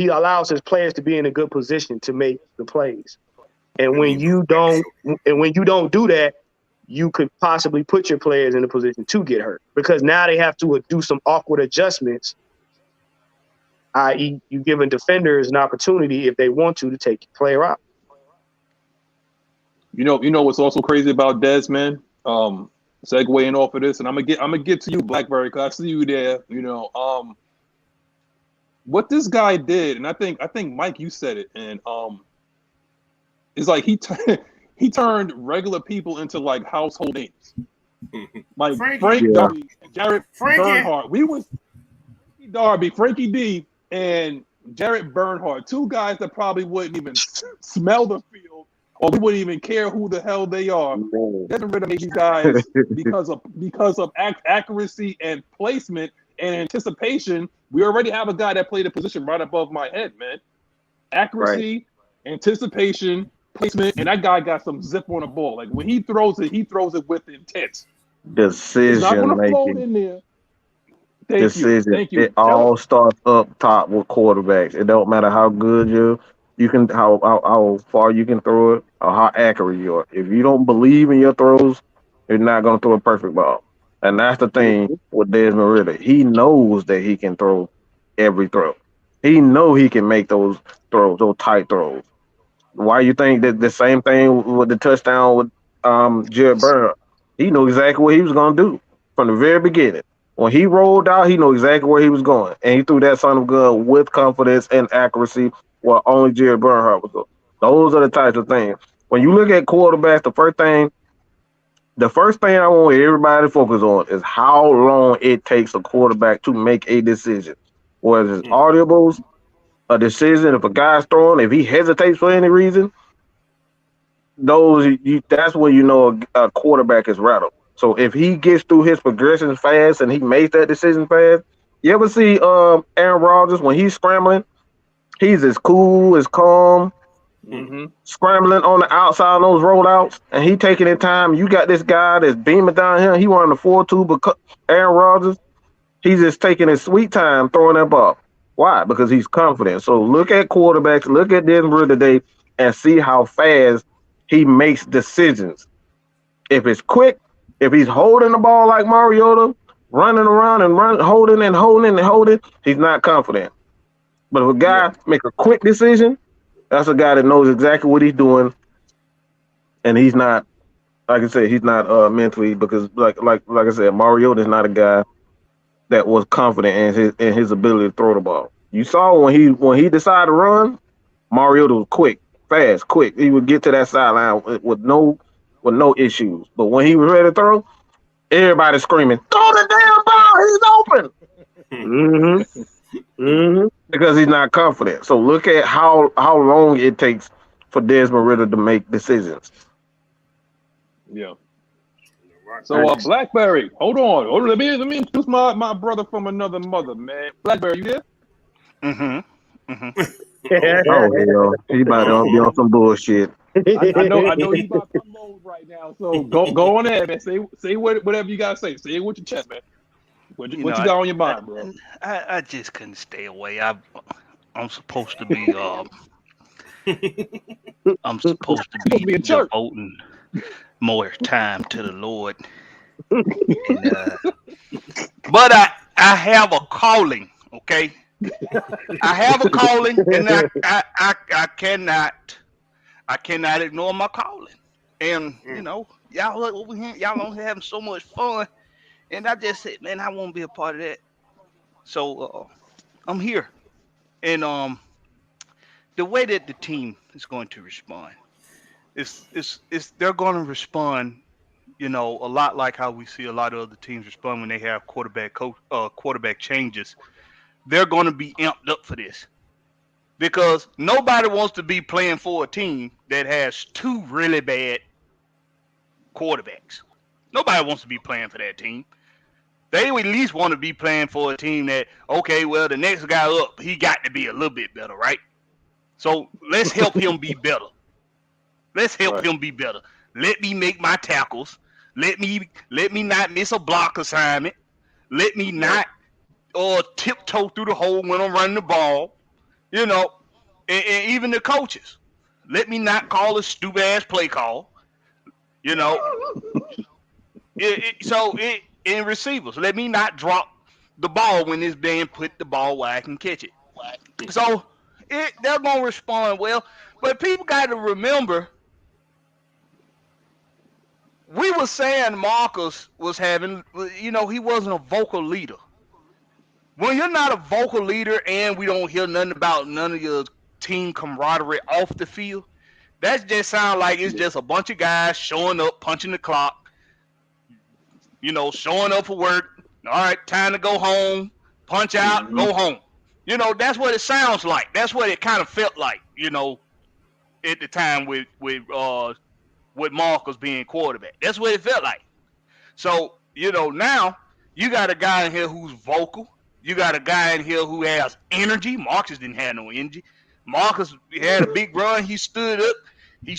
allows his players to be in a good position to make the plays. And when you don't do that, you could possibly put your players in a position to get hurt, because now they have to do some awkward adjustments, i.e. you giving defenders an opportunity, if they want to take your player out. You know what's also crazy about Desmond? Segueing off of this, and I'm gonna get to you, Blackberry, because I see you there. What this guy did, and I think Mike, you said it, and it's like he turned regular people into like household names, like Frank Darby, Jared Bernhardt. We was Darby, Frankie D, and Jared Bernhardt, two guys that probably wouldn't even smell the field, or we wouldn't even care who the hell they are. Doesn't really make these guys because of accuracy and placement and anticipation. We already have a guy that played a position right above my head, man. Accuracy, anticipation, placement, and that guy got some zip on the ball. Like when he throws it with intent. Decision not gonna making. float in there. Thank you. It all starts up top with quarterbacks. It don't matter how good you can, how far you can throw it, or how accurate you are. If you don't believe in your throws, you're not gonna throw a perfect ball. And that's the thing with Desmond Ridder. He knows that he can throw every throw. He knows he can make those throws, those tight throws. Why you think that the same thing with the touchdown with Jared Bernhardt? He knew exactly what he was going to do from the very beginning. When he rolled out, he knew exactly where he was going. And he threw that son of a gun with confidence and accuracy where only Jared Bernhardt was going. Those are the types of things. When you look at quarterbacks, the first thing I want everybody to focus on is how long it takes a quarterback to make a decision. Whether it's audibles, a decision, if a guy's throwing, if he hesitates for any reason, that's when you know a quarterback is rattled. So if he gets through his progressions fast and he makes that decision fast, you ever see Aaron Rodgers when he's scrambling? He's as cool, as calm, scrambling on the outside on those rollouts, and he taking his time. You got this guy that's beaming down here. He running the 4-2, but Aaron Rodgers, he's just taking his sweet time throwing that ball. Why? Because he's confident. So look at quarterbacks, look at Desmond today, and see how fast he makes decisions. If it's quick, if he's holding the ball like Mariota, running around and holding, he's not confident. But if a guy make a quick decision, that's a guy that knows exactly what he's doing, and he's not, like I said, he's not mentally, because like I said, Mariota is not a guy that was confident in his ability to throw the ball. You saw when he decided to run, Mariota was quick. He would get to that sideline with no issues. But when he was ready to throw, everybody screaming, "Throw the damn ball! He's open!" Because he's not confident. So look at how long it takes for Desmond Ritter to make decisions. Yeah. So Blackberry, hold on. Let me introduce my brother from another mother, man. Blackberry, you there? Oh hell, he about to be on some bullshit. I know you about to mode right now. So go on ahead, man. Say whatever you gotta say. Say it with your chest, man. What you got on your mind, bro? I just couldn't stay away. I'm supposed to be devoting more time to the Lord. And, but I have a calling, okay? I have a calling, and I cannot ignore my calling. And you know, y'all look over here, y'all on here having so much fun, and I just said, man, I want to be a part of that. So I'm here, and the way that the team is going to respond is they're going to respond, you know, a lot like how we see a lot of other teams respond when they have quarterback changes. They're going to be amped up for this because nobody wants to be playing for a team that has two really bad quarterbacks. Nobody wants to be playing for that team. They at least want to be playing for a team that, okay, well, the next guy up, he got to be a little bit better, right? So let's help him be better. Let's help him be better. Let me make my tackles. Let me not miss a block assignment. Let me not tiptoe through the hole when I'm running the ball. You know, and even the coaches. Let me not call a stupid ass play call. You know. In receivers, let me not drop the ball when it's being put the ball where I can catch it. So they're gonna respond well, but people got to remember. We were saying Marcus was having, you know, he wasn't a vocal leader. When you're not a vocal leader and we don't hear nothing about none of your team camaraderie off the field, that just sounds like it's just a bunch of guys showing up, punching the clock, you know, showing up for work. All right, time to go home, punch out, go home. You know, that's what it sounds like. That's what it kind of felt like, you know, at the time with Marcus being quarterback. That's what it felt like. So, you know, now you got a guy in here who's vocal. You got a guy in here who has energy. Marcus didn't have no energy. Marcus had a big run. He stood up. He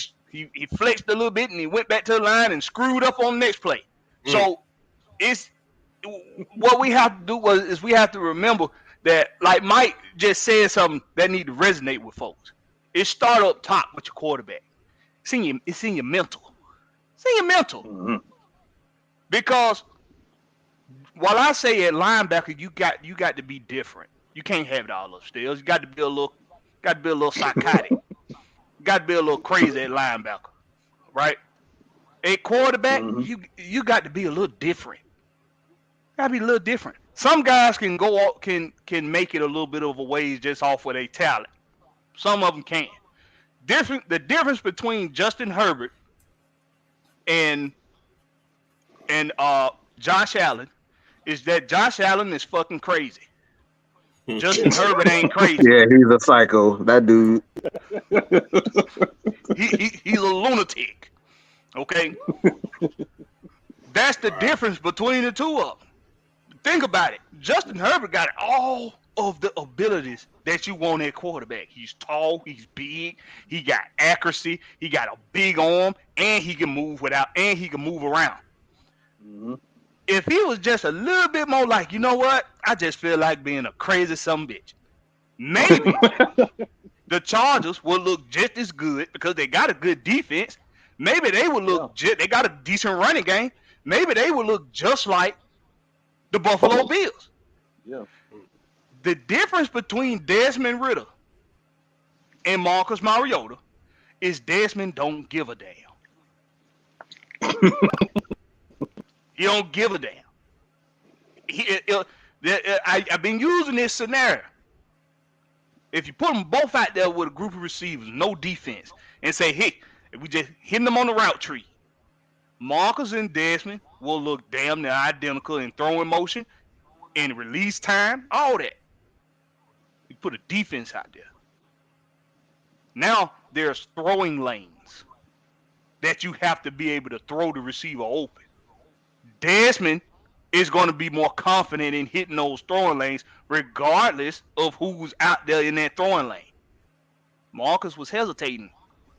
flexed a little bit, and he went back to the line and screwed up on the next play. So it's what we have to do is we have to remember that, like Mike just said something that need to resonate with folks. It start up top with your quarterback. It's in your mental. It's in your mental. Because while I say at linebacker, you got to be different. You can't have it all upstairs. You got to be a little psychotic. You got to be a little crazy at linebacker, right? At quarterback, you got to be a little different. Got to be a little different. Some guys can make it a little bit of a ways just off of their talent. Some of them can't. The difference between Justin Herbert and Josh Allen is that Josh Allen is fucking crazy. Justin Herbert ain't crazy. Yeah, he's a psycho. That dude. He's a lunatic. Okay? That's the difference between the two of them. Think about it. Justin Herbert got all of the abilities that you want at quarterback. He's tall, he's big, he got accuracy, he got a big arm, and he can move around. If he was just a little bit more like, you know what? I just feel like being a crazy sumbitch. Maybe the Chargers will look just as good because they got a good defense. Maybe they would look they got a decent running game. Maybe they would look just like the Buffalo Bills. Yeah. The difference between Desmond Ritter and Marcus Mariota is Desmond don't give a damn. He don't give a damn. I've been using this scenario. If you put them both out there with a group of receivers, no defense, and say, hey, if we just hit them on the route tree, Marcus and Desmond will look damn near identical in throwing motion, in release time, all that. You put a defense out there. Now there's throwing lanes that you have to be able to throw the receiver open. Desmond is going to be more confident in hitting those throwing lanes regardless of who's out there in that throwing lane. Marcus was hesitating,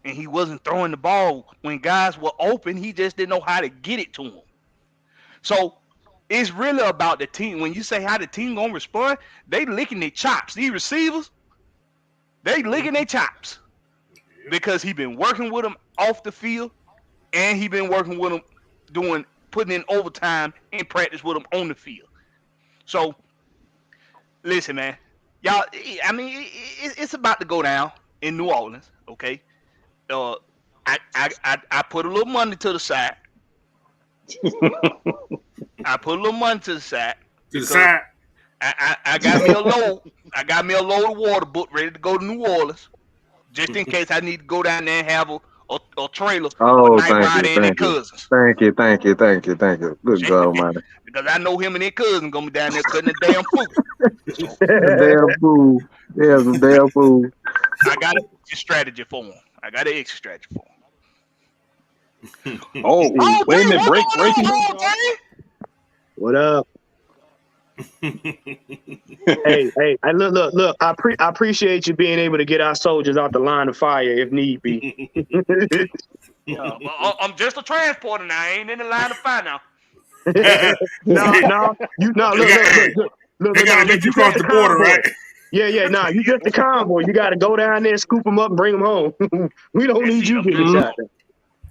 and he wasn't throwing the ball when guys were open. He just didn't know how to get it to them. So it's really about the team. When you say how the team going to respond, they licking their chops. These receivers, they licking their chops because he been working with them off the field, and he been working with them putting in overtime in practice with them on the field. So, listen, man. Y'all, I mean, it's about to go down in New Orleans, okay? I put a little money to the side. I put a little money to the side. To the side. I got me a load. I got me a load of water book ready to go to New Orleans, just in case I need to go down there and have a trailer. Oh, thank you. Thank you. Good God Almighty. Because I know him and their cousin gonna be down there cutting the damn food. Damn fool. Yeah, some damn fool. I got an extra strategy for him. Oh, wait a minute. Breaking news. What up? hey, look. I appreciate you being able to get our soldiers out the line of fire if need be. Well, I'm just a transporter now. I ain't in the line of fire now. Look. They gotta get you across the border, right? Yeah. You just the convoy. You got to go down there, scoop them up, and bring them home. We don't need you getting shot.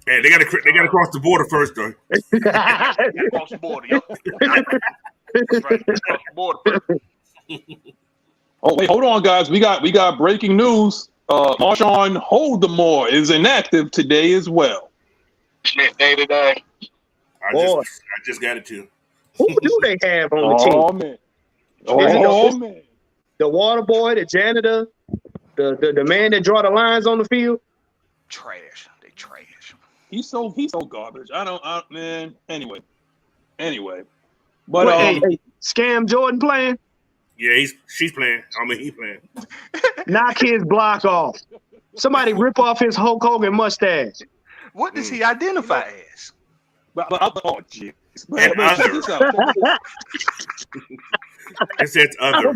Hey, they gotta cross the border first, though. Cross the border, yo. Right, cross the border first. Oh wait, hold on, guys. We got breaking news. Marshawn Holdemore is inactive today as well. Shit, day to day. I just got it too. Who do they have on the team? Man. The water boy, the janitor, the man that draw the lines on the field. Trash. They trash. He's so garbage. Man. Anyway. But hey, Scam Jordan playing? Yeah, she's playing. He's playing. Knock his block off. Somebody rip off his Hulk Hogan mustache. What does he identify as? Oh, jeez. It says other.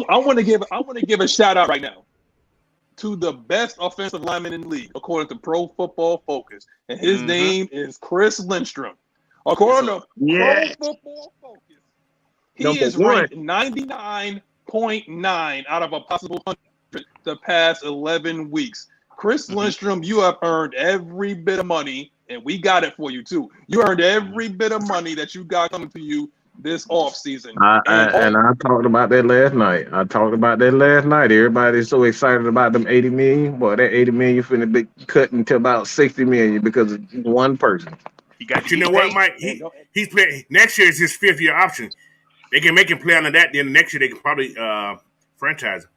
I want to give a shout out right now to the best offensive lineman in the league, according to Pro Football Focus, and his name is Chris Lindstrom. According to Pro Football Focus, he is ranked 99.9 out of a possible 100 the past 11 weeks. Chris Lindstrom, you have earned every bit of money, and we got it for you too. You earned every bit of money that you got coming to you this offseason. And I talked about that last night. Everybody's so excited about them 80 million. Boy, that 80 million finna be cut into about 60 million because of one person. You know what, Mike? He's playing. Next year is his 5th year option. They can make him play under that. Then next year they can probably franchise him.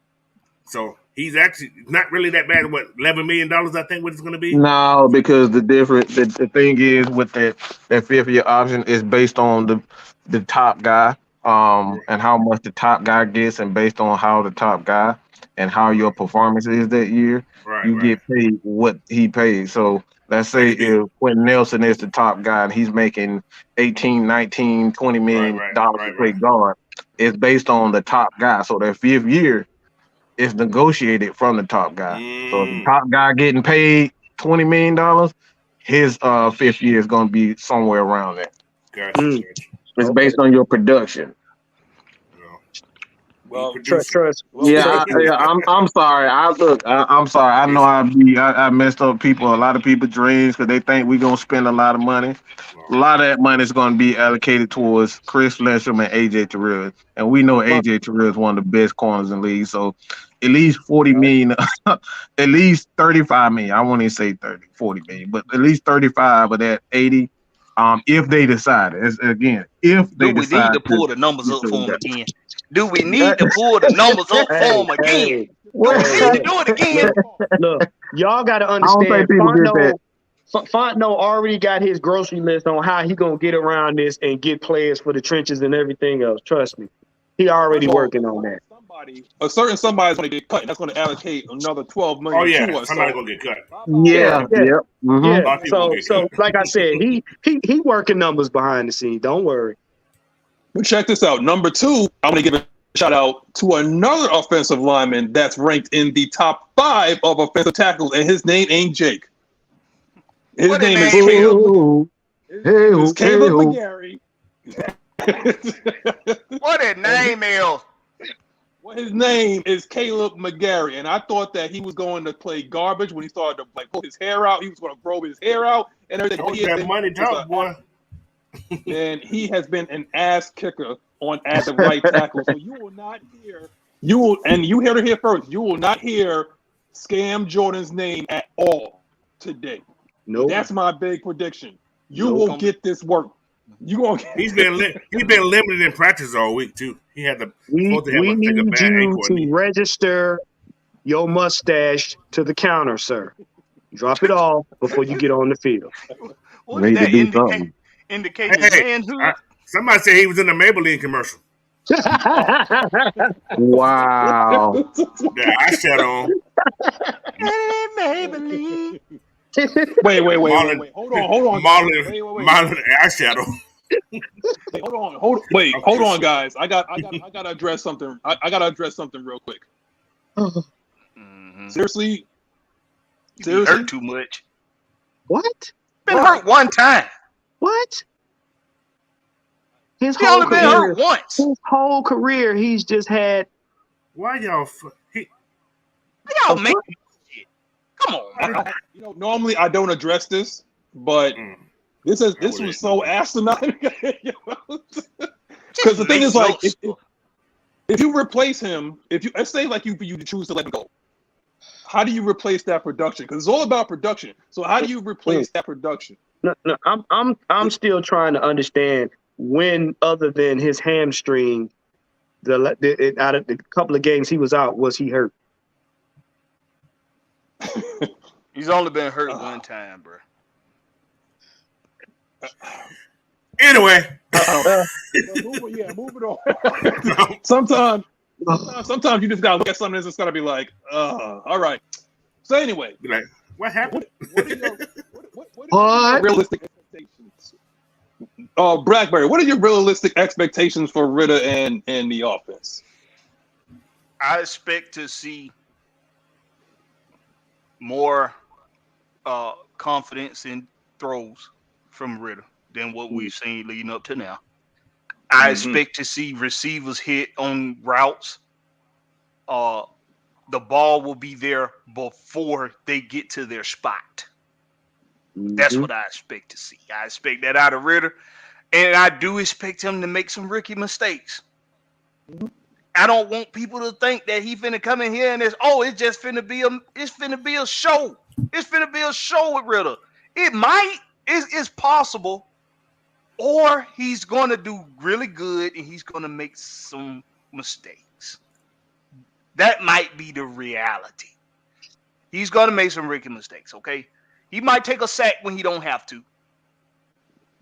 So he's actually not really that bad. What, $11 million? I think what it's going to be. No, because the thing is with that 5th year option is based on the top guy, and how much the top guy gets, and based on how the top guy and how your performance is that year, you get paid what he pays. So let's say if Quentin Nelson is the top guy and he's making 18, 19, $20 million to play guard, it's based on the top guy. So that 5th year is negotiated from the top guy. So the top guy getting paid $20 million, his 5th year is going to be somewhere around that. Gotcha. It's based on your production. Well, trust. Yeah, I'm sorry. I'm sorry. I know I messed up a lot of people's dreams because they think we're gonna spend a lot of money. A lot of that money is gonna be allocated towards Chris Lindstrom and AJ Terrell, and we know AJ Terrell is one of the best corners in the league. So at least 40 million, at least 35 million. I won't even say 40 million, but at least 35 of that 80. If they decide, if they decide, we need to pull the numbers up for them again? Do we need to pull the numbers up for them again? We need to do it again. Look, y'all got to understand. Fontenot already got his grocery list on how he gonna get around this and get players for the trenches and everything else. Trust me, he already working on that. a certain somebody is going to get cut. And that's going to allocate another $12 million Oh yeah, to us. somebody So, gonna get cut. Yeah. Mm-hmm. Yeah. A lot of people gonna get So cut. like I said, he working numbers behind the scenes. Don't worry. but check this out. Number 2, I'm going to give a shout out to another offensive lineman that's ranked in the top 5 of offensive tackles, and his name ain't Jake. His name is Caleb. It's Caleb McGarry. What his name is? Well, his name is Caleb McGarry, and I thought that he was going to play garbage when he started to pull his hair out. He was going to grow his hair out and everything. Don't that money talk, boy. And he has been an ass kicker at the right tackle. So you will not hear you hear it here first. You will not hear Scam Jordan's name at all today. No, That's my big prediction. You will get this work. You gonna get He's been limited in practice all week too. He had we need you to register your mustache to the counter, sir. Drop it off before you get on the field. What does that indicate his manhood? Somebody said he was in the Maybelline commercial. Wow. The eyeshadow on. Maybelline. Wait. Hold on. Marlon eyeshadow. Hold on, guys. I gotta address something. I gotta address something real quick. Mm-hmm. Seriously? You hurt too much. What? Been hurt one time. What? He only been hurt once. His whole career, he's just had. Why y'all? Y'all make shit. Come on. Normally I don't address this, but this was so asinine. Because the thing is, like, if you replace him, let's say like you choose to let him go, how do you replace that production? Because it's all about production. So how do you replace that production? No, I'm still trying to understand when, other than his hamstring, out of the couple of games he was out, was he hurt? He's only been hurt one time, bro. Anyway. Moving on. Sometimes you just gotta look at something that's just gotta be like, all right. So anyway, be like, what happened? What are your realistic expectations? Blackberry, what are your realistic expectations for Ritter and the offense? I expect to see more confidence in throws from Ritter than what we've seen leading up to now. I expect to see receivers hit on routes. The ball will be there before they get to their spot. That's what I expect to see. I expect that out of Ritter. And I do expect him to make some rookie mistakes. I don't want people to think that he finna come in here and it's finna be a show. It's finna be a show with Ritter. It's possible, or he's gonna do really good and he's gonna make some mistakes. That might be the reality. He's gonna make some rookie mistakes, okay? He might take a sack when he don't have to.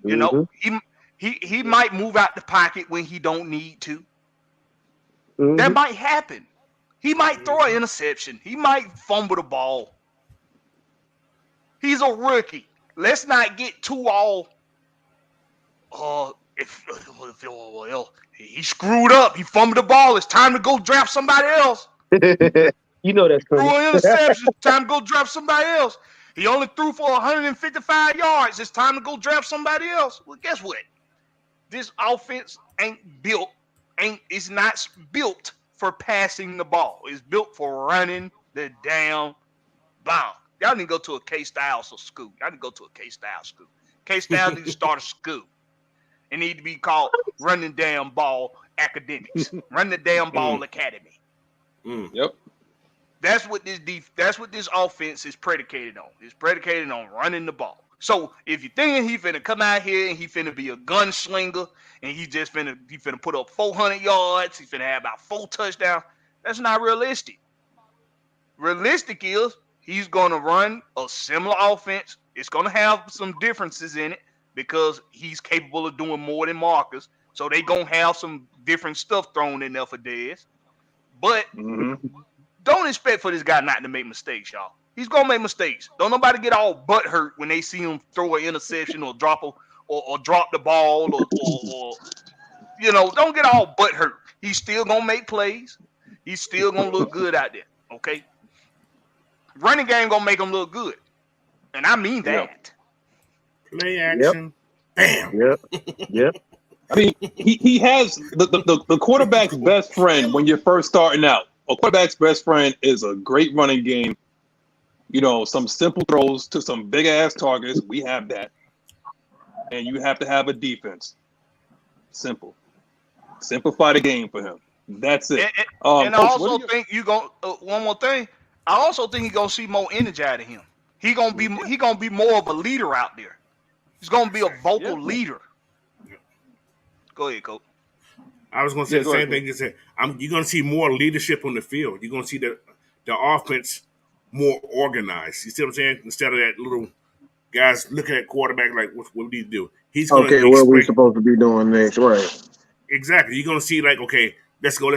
You know, he might move out the pocket when he don't need to. That might happen. He might throw an interception. He might fumble the ball. He's a rookie. Let's not get too all. He screwed up. He fumbled the ball. It's time to go draft somebody else. You know that's threw an interception. It's time to go draft somebody else. He only threw for 155 yards. It's time to go draft somebody else. Well, guess what? This offense it's not built for passing the ball. It's built for running the damn bomb. Y'all need to go to a K-Styles school. Y'all need to go to a K-Styles school. K-Styles need to start a school. It need to be called Run the Damn Ball Academics. Run the Damn Ball Academy. Yep. That's what this offense is predicated on. It's predicated on running the ball. So if you're thinking he finna come out here and he finna be a gunslinger and he finna put up 400 yards, he finna have about 4 touchdowns, that's not realistic. Realistic is he's gonna run a similar offense. It's gonna have some differences in it because he's capable of doing more than Marcus. So they gonna have some different stuff thrown in there for Dez. But don't expect for this guy not to make mistakes, y'all. He's gonna make mistakes. Don't nobody get all butt hurt when they see him throw an interception or drop the ball or don't get all butt hurt. He's still gonna make plays. He's still gonna look good out there. Okay. Running game gonna make him look good. And I mean that. Play action. Bam. Yep. I mean, he has the quarterback's best friend when you're first starting out. A quarterback's best friend is a great running game. Some simple throws to some big ass targets. We have that. And you have to have a defense. Simple. Simplify the game for him. That's it. And I also think one more thing. I also think he's gonna see more energy out of him. He gonna be more of a leader out there. He's gonna be a vocal leader. Go ahead, Coach. I was gonna say the same thing you said. You're gonna see more leadership on the field. You're gonna see the offense more organized. You see what I'm saying? Instead of that little guys looking at quarterback like, what do you do? He's gonna what we supposed to be doing next, right? Exactly. You're gonna see like, okay, let's go.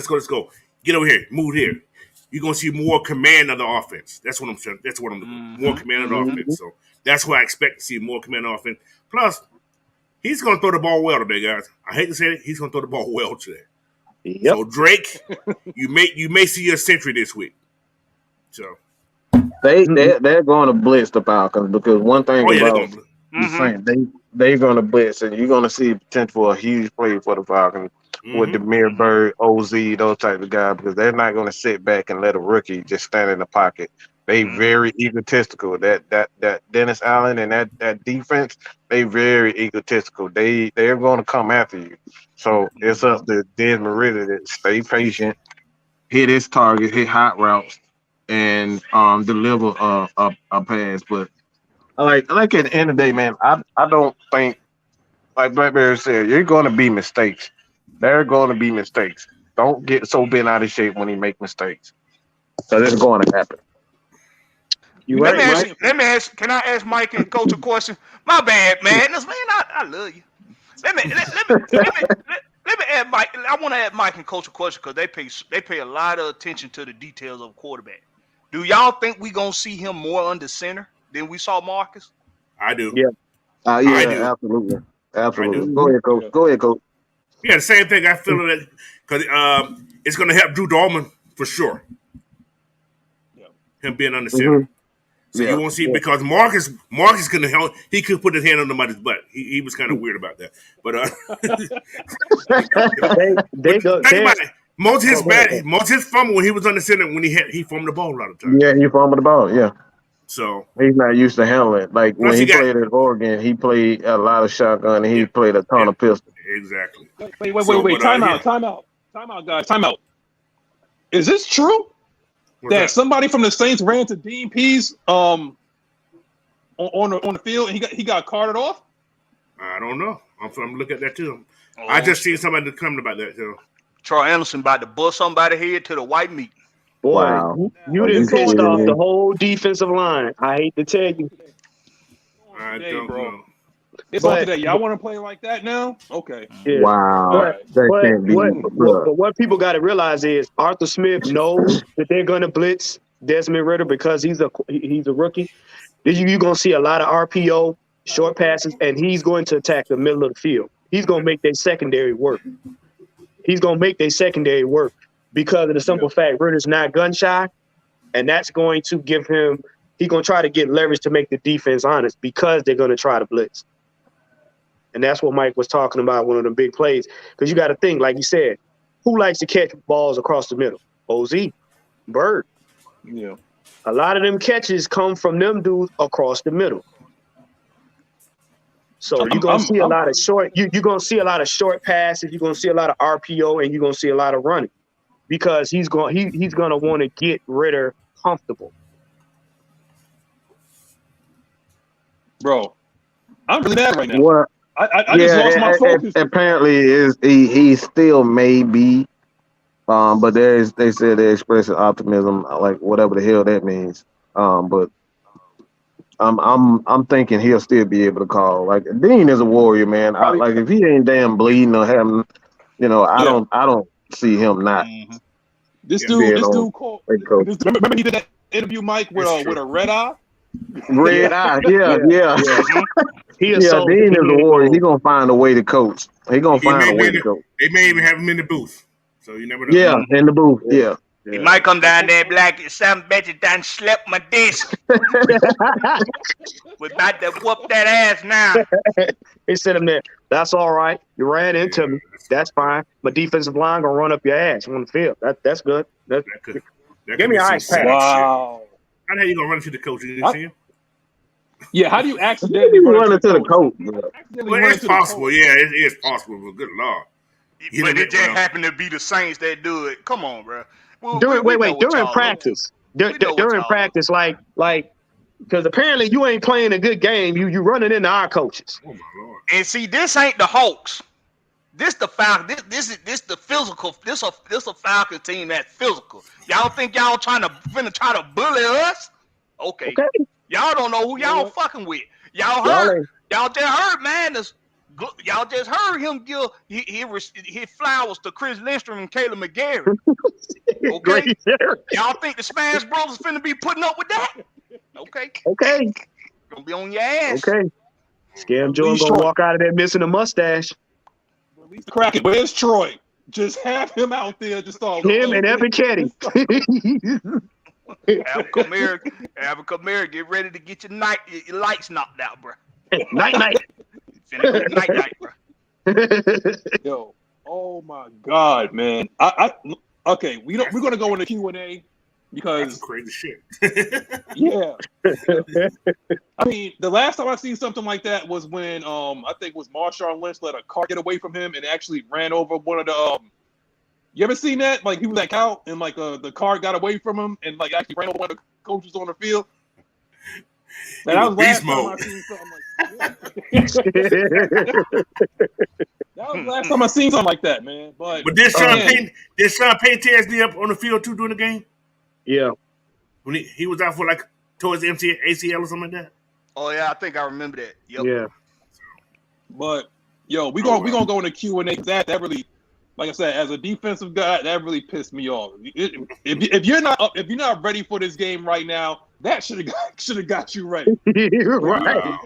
Get over here, move here. You're gonna see more command of the offense. That's what I'm saying. That's what I'm doing. More command of the offense. So that's what I expect to see, more command of the offense. Plus, he's gonna throw the ball well today, guys. I hate to say it, he's gonna throw the ball well today. Yep. So Drake, you may see your century this week. So they're going to blitz the Falcons because one thing about they're going to blitz, and you're going to see potential for a huge play for the Falcons with Demir Bird, OZ, those type of guys, because they're not going to sit back and let a rookie just stand in the pocket. They very egotistical. That Dennis Allen and that defense, they very egotistical. They're going to come after you. So it's up to Desmond Ritter to stay patient, hit his target, hit hot routes, and deliver a pass. But like at the end of the day, man, I don't think, like Blackberry said, you're going to be mistakes. There are going to be mistakes. Don't get so bent out of shape when he make mistakes. So it's going to happen. Let me ask. Can I ask Mike and Coach a question? My bad, man. I love you. Let me ask Mike. I want to ask Mike and Coach a question because they pay a lot of attention to the details of quarterback. Do y'all think we gonna see him more under center than we saw Marcus? I do. Yeah. I do. Absolutely. Go ahead, Coach. Yeah, the same thing. I feel that because it's gonna help Drew Dalman for sure. Him being under center. So you won't see because Marcus couldn't help. He could put his hand on somebody's butt. He was kind of weird about that. But most of his fumble when he was under center when he fumbled the ball a lot of times. Yeah, he fumbled the ball. Yeah. So he's not used to handling it. Like when he played at Oregon, he played a lot of shotgun and he played a ton of pistol. Exactly. Wait. Time out, guys. Time out. Is this true? That somebody from the Saints ran to Dean Pease on the field and he got carted off? I don't know. I'm looking at that too. I just seen somebody comment about that too. Troy Anderson about to bust somebody's head to the white meat. Boy, wow. You done pissed off the whole defensive line. I hate to tell you. I don't know. It's on today. Y'all want to play like that now? Okay. Yeah. Wow. But what people got to realize is Arthur Smith knows that they're going to blitz Desmond Ritter because he's a rookie. You're going to see a lot of RPO, short passes, and he's going to attack the middle of the field. He's going to make their secondary work. Because of the simple fact Ritter's not gun shy, and that's going to give him – he's going to try to get leverage to make the defense honest because they're going to try to blitz. And that's what Mike was talking about, one of the big plays. Because you got to think, like you said, who likes to catch balls across the middle? OZ, Bird. Yeah. A lot of them catches come from them dudes across the middle. So you're gonna see a lot of short. You're gonna see a lot of short passes. You're gonna see a lot of RPO, and you're gonna see a lot of running because he's gonna want to get Ritter comfortable. Bro, I'm really mad right now. Well, I just lost my focus. Apparently, he still may be, but they said they're expressing optimism, like whatever the hell that means. But I'm thinking he'll still be able to call. Like Dean is a warrior, man. Like if he ain't damn bleeding or having, I don't see him not. This Being dude on called. head coach. Remember he did that interview, Mike, with That's true. a red eye. Red eye, yeah. He Yeah, is so Dean is a warrior. He gonna find a way to coach. He gonna He find may a way be to coach. they may even have him in the booth. So you never know. Yeah, in the booth. Yeah. He might come down there and be like, some bitch done slept my disc. We're about to whoop that ass now. He said him there. That's all right. You ran into me. That's fine. My defensive line gonna run up your ass on the field. That's good. That could Give me be an some ice pack. sad Wow. shit. How the hell you gonna run into the coach? You didn't see him? Yeah, how do you accidentally You run into the coach? Well, it's possible. Yeah, it is possible. But good lord. But it just happened to be the Saints that do it. Come on, bro. During practice, during practice, like, because apparently you ain't playing a good game. You running into our coaches. Oh my lord! And see, this ain't the Hawks. This the Falcons. This the physical. This a Falcons team that's physical. Y'all think y'all try to bully us? Okay. Y'all don't know who y'all fucking with. Y'all heard. Y'all just heard Madness. Y'all just heard him give his flowers to Chris Lindstrom and Caleb McGarry. Okay. Y'all think the Smash Brothers finna be putting up with that? Okay. Gonna be on your ass. Okay. Scam Joe gonna walk out of there missing a mustache. Release the Kraken. Where's Troy? Just have him out there. Just all him and Evan Ketty. Come here, get ready to get your lights knocked out, bro. Night. Night, bro. Yo, oh my God, man. Okay, we're gonna go into Q&A because that's crazy shit. Yeah. I mean, the last time I seen something like that was when I think it was Marshawn Lynch let a car get away from him and actually ran over one of the you ever seen that? Like he was out and like the car got away from him and like actually ran over one of the coaches on the field. And that was last time I seen something like that. That was last time I seen something like that, man. But did Sean Payton tear his knee up on the field too during the game? Yeah. When he was out for like towards the ACL or something like that? Oh yeah, I think I remember that. Yep. Yeah. But yo, we gonna go into Q&A. That really, like I said, as a defensive guy, that really pissed me off. If you're not ready for this game right now, that should have got you ready. Right.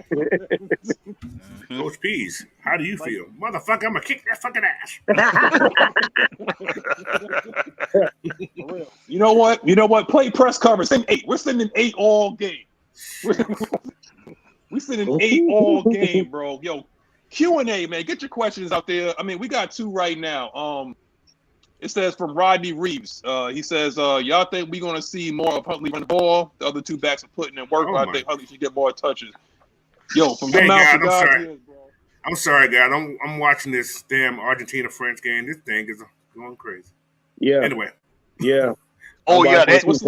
Coach Pease, how do you feel? Motherfucker, I'm gonna kick that fucking ass. You know what? Play press coverage. Send 8. We're sending 8 all game. We're sending 8 all game, bro. Yo, Q&A, man. Get your questions out there. I mean, we got 2 right now. It says from Rodney Reeves. He says, y'all think we're going to see more of Huntley run the ball? The other 2 backs are putting in work. I think Huntley should get more touches. Yo, from your mouth to God's ears, bro. I'm sorry, guys. I'm watching this damn Argentina-France game. This thing is going crazy. Yeah. Anyway. Yeah. Oh, yeah. They're going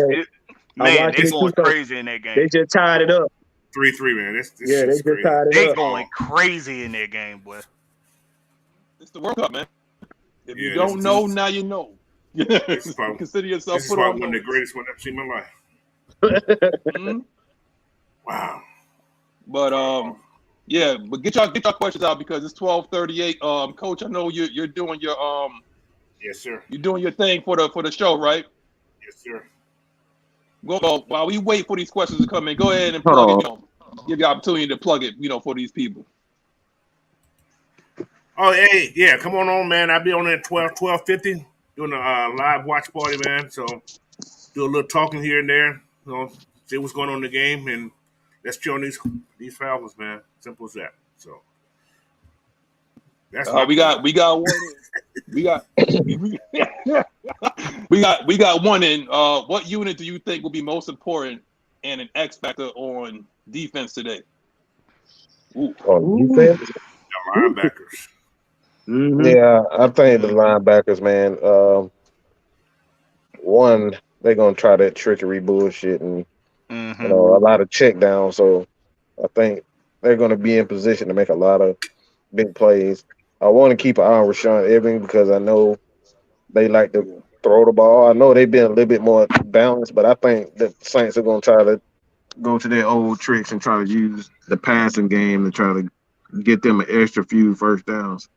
crazy in that game. They just tied it up. 3-3, man. This they just tied it up. They going crazy in that game, boy. It's the World Cup, man. If you don't know, now you know. Consider yourself this is probably one of the greatest ones I've ever seen in my life. Mm-hmm. Wow. But yeah, but get y'all questions out because it's 12:38. Coach, I know you're doing your yes, sir. You're doing your thing for the show, right? Yes, sir. Well, while we wait for these questions to come in, go ahead and plug it. Give you the opportunity to plug it, for these people. Oh, hey, yeah, come on, man. I'll be on at 12:50 doing a live watch party, man. So do a little talking here and there, see what's going on in the game, and let's chill on these Falcons, man. Simple as that. So that's we got one. We got one in. What unit do you think will be most important and an X factor on defense today? Defense? The linebackers. Mm-hmm. Yeah, I think the linebackers, man. One, they're gonna try that trickery bullshit and a lot of check down. So I think they're gonna be in position to make a lot of big plays. I want to keep an eye on Rashawn Evans because I know they like to throw the ball. I know they've been a little bit more balanced, but I think the Saints are gonna try to go to their old tricks and try to use the passing game to try to get them an extra few first downs.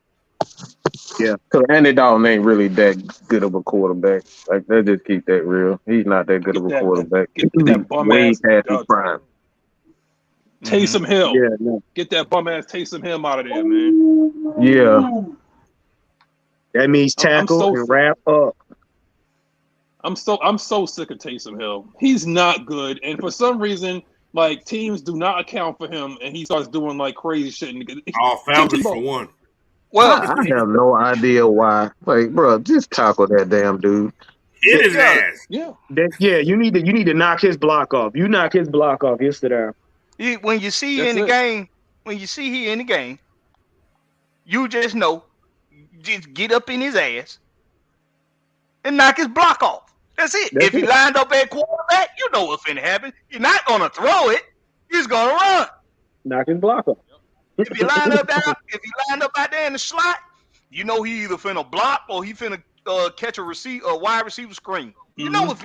Yeah, because Andy Dalton ain't really that good of a quarterback. Like, let's just keep that real. He's not that good of a quarterback. Get He's that bum way ass past his prime. Taysom Hill. Yeah, no. Get that bum ass Taysom Hill out of there, man. Yeah. That means tackle and wrap up. I'm so sick of Taysom Hill. He's not good, and for some reason, like teams do not account for him, and he starts doing like crazy shit. Falcons for one. Well, I have no idea why. Like, bro, just tackle that damn dude. Hit his ass. Yeah. You need to knock his block off. You knock his block off yesterday. When you see he in the game, you just know, just get up in his ass and knock his block off. That's it. If he lined up at quarterback, you know what's finna happen. You're not gonna throw it. You're just gonna run. Knock his block off. If you line up out there in the slot, you know he either finna block or he finna catch a wide receiver screen. You know,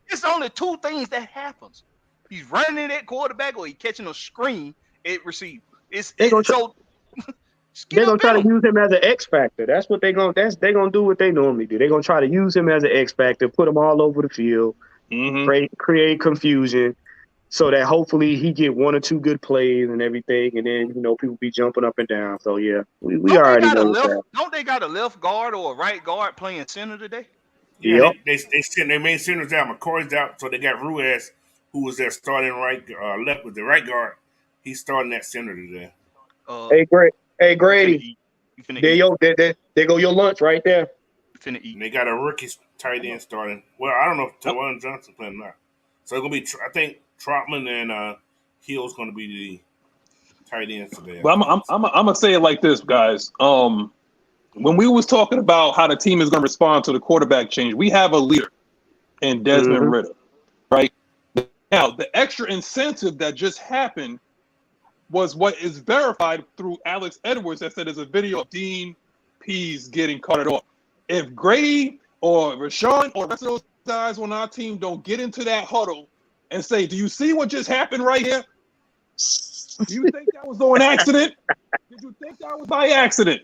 it's only two things that happens. He's running that quarterback or he's catching a screen at receiver. They're gonna try to use him as an X factor. That's what they're gonna do what they normally do. They're gonna try to use him as an X factor, put him all over the field, create confusion, so that hopefully he get one or two good plays and everything, and then people be jumping up and down. So yeah, we already know that. Don't they got a left guard or a right guard playing center today? Yeah, they made centers out. McCoy's out, so they got Ruiz, who was their starting left with the right guard. He's starting that center today. Hey Grady, there go your lunch right there. Finna eat. And they got a rookie tight end starting. Well, I don't know if Tawan Johnson playing or not. So it's gonna be, I think Trotman and Hill's gonna be the tight ends today. But I'm gonna say it like this, guys. When we was talking about how the team is gonna respond to the quarterback change, we have a leader in Desmond Ritter, right? Now, the extra incentive that just happened was what is verified through Alex Edwards that said there's a video of Dean Pease getting carted off. If Grady or Rashawn or the rest of those guys on our team don't get into that huddle and say, do you see what just happened right here? Do you think that was on accident? Did you think that was by accident?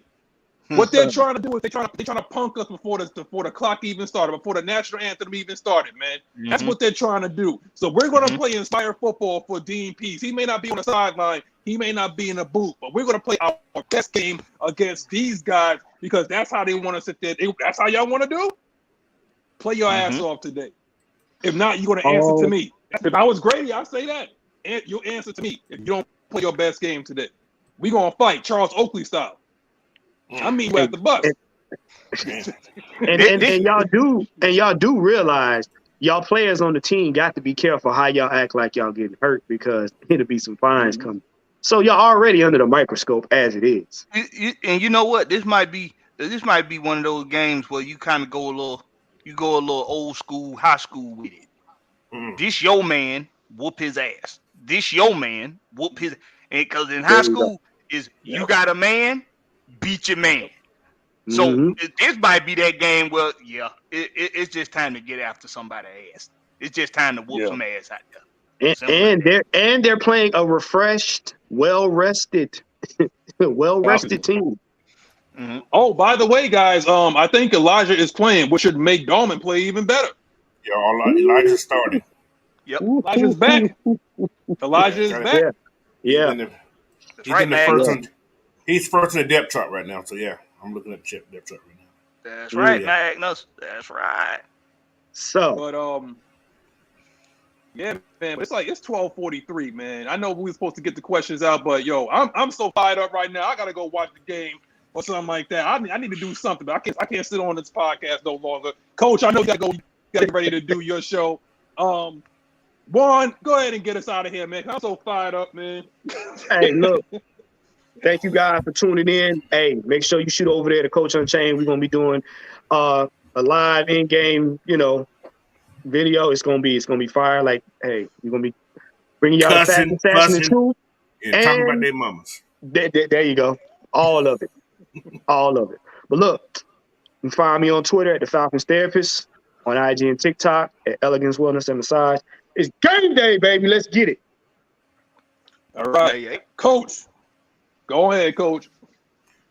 What they're trying to do is they're trying to punk us before the clock even started, before the national anthem even started, man. That's what they're trying to do. So we're going to play inspired football for Dean Pease. He may not be on the sideline. He may not be in a booth, but we're going to play our best game against these guys because that's how they want to sit there. That's how y'all want to do? Play your ass off today. If not, you're going to answer to me. If I was Grady, I'd say that. And you'll answer to me if you don't play your best game today. We're going to fight Charles Oakley style. I mean, you at the bus. And y'all do realize y'all players on the team got to be careful how y'all act like y'all getting hurt because it'll be some fines coming. So y'all already under the microscope as it is. And you know what? This might be one of those games where you kind of go a little old school, high school with it. This your man, whoop his ass. This your man, whoop his. And because in high school is you got a man, beat your man. So this might be that game where it's just time to get after somebody's ass. It's just time to whoop some ass out there. And they're playing a refreshed, well-rested team. Oh, by the way, guys, I think Elijah is playing, which should make Dolman play even better. Yeah, Elijah's starting. Yep, Elijah's back. Elijah is back. Yeah, he's first in the depth chart right now. So yeah, I'm looking at the depth chart right now. That's right, Magnus. That's right. So, but yeah, man, it's 12:43, man. I know we were supposed to get the questions out, but yo, I'm so fired up right now. I gotta go watch the game or something like that. I need to do something, but I can't sit on this podcast no longer. Coach, I know you gotta get ready to do your show. Juan, go ahead and get us out of here, man. I'm so fired up, man. Hey, look. Thank you guys for tuning in. Hey, make sure you shoot over there to Coach Unchained. We're gonna be doing a live in-game, video. It's gonna be fire. Like, hey, we're gonna be bringing y'all the fashion and truth. And talking about their mamas. There you go. All of it. All of it. But look, you can find me on Twitter at the Falcons Therapist, on IG and TikTok at Elegance Wellness and Massage. It's game day, baby. Let's get it. All right. Coach. Go ahead, Coach.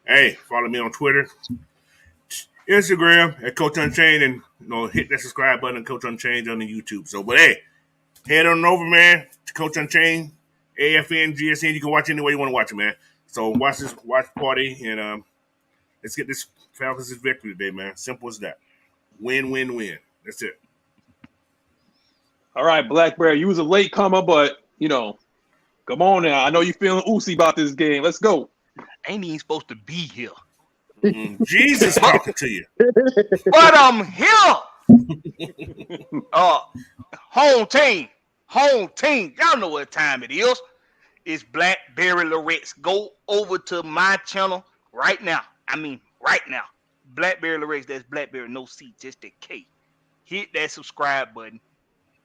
Hey, follow me on Twitter Instagram at Coach Unchained, and hit that subscribe button at Coach Unchained on the YouTube. So, but hey, head on over, man, to Coach Unchained, AFN, GSN. You can watch any way you want to watch it, man. So watch party, and let's get this Falcons' victory today, man. Simple as that. Win, win, win. That's it. All right, Blackberry, you was a late comer, but come on now. I know you feeling oozy about this game. Let's go. Ain't even supposed to be here. Jesus talking to you. But I'm here. Home team. Y'all know what time it is. It's Blackberry Lorex. Go over to my channel right now. Right now. Blackberry Lorex. That's Blackberry, no C, just a K. Hit that subscribe button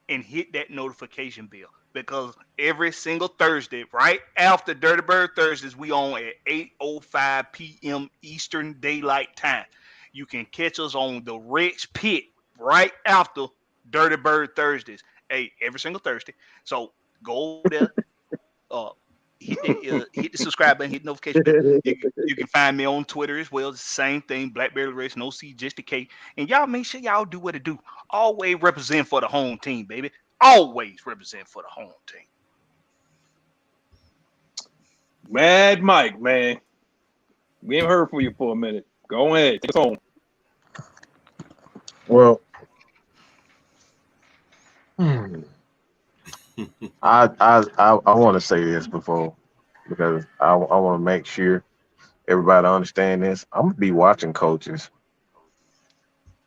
and hit that notification bell. Because every single Thursday, right after Dirty Bird Thursdays, we on at 8:05 p.m. Eastern Daylight Time. You can catch us on the Rex Pit right after Dirty Bird Thursdays. Hey, every single Thursday. So go there, hit the subscribe button, hit the notification bell. You can find me on Twitter as well. It's the same thing, Blackberry Race, no C, just a K. And y'all make sure y'all do what it do. Always represent for the home team, baby. Always represent for the home team. Mad Mike, man. We ain't heard from you for a minute. Go ahead. Take us home. Well, I want to say this before because I want to make sure everybody understand this. I'm gonna be watching coaches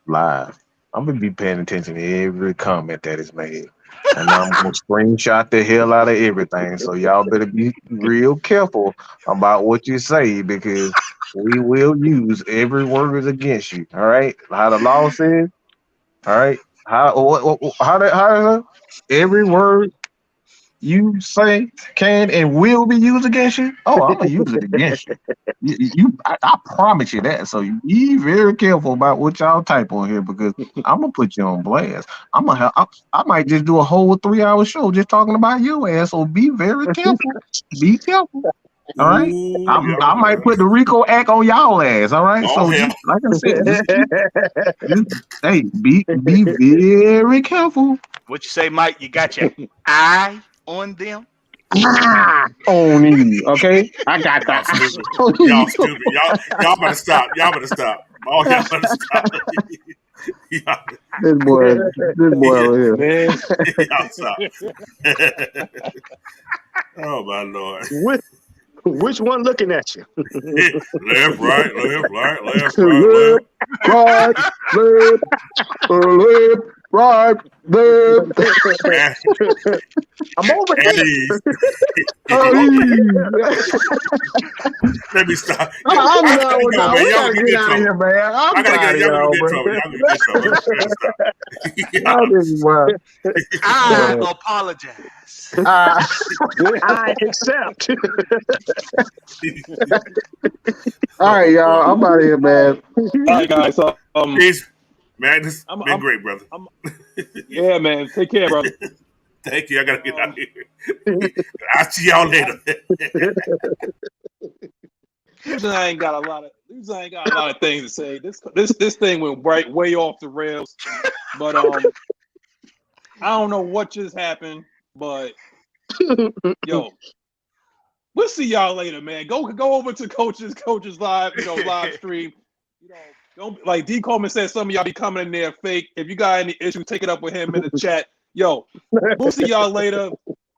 live. I'm gonna be paying attention to every comment that is made, and I'm gonna screenshot the hell out of everything. So y'all better be real careful about what you say because we will use every word against you. All right, how the law says. All right, how every word you say can and will be used against you. Oh, I'm gonna use it against you. I promise you that. So be very careful about what y'all type on here because I'm gonna put you on blast. I might just do a whole 3-hour show just talking about your ass. So be very careful. Be careful. All right. I might put the RICO Act on y'all ass. All right. So just, like I said, hey, be very careful. What you say, Mike? You got your eye on them? On you, okay? I got that. Y'all stupid. Y'all better stop. Y'all better stop. Oh, y'all better stop. This boy over here. Man. Y'all stop. Oh my Lord. Which one looking at you? Left, right, left, right, left, right, left. I'm over here. Let me stop. I'm done with y'all. We gotta get out of here, man. I'm tired of y'all, bro. I apologize. I accept. All right, y'all. I'm out of here, man. All right, guys. Peace. Man, this has been great, brother. Yeah, man. Take care, brother. Thank you. I gotta get out of here. I'll see y'all later. I ain't got a lot of things to say. This thing went way off the rails. But I don't know what just happened, but yo, we'll see y'all later, man. Go over to Coaches Live, live stream. Don't like D. Coleman said some of y'all be coming in there fake. If you got any issue, take it up with him in the chat. Yo, we'll see y'all later.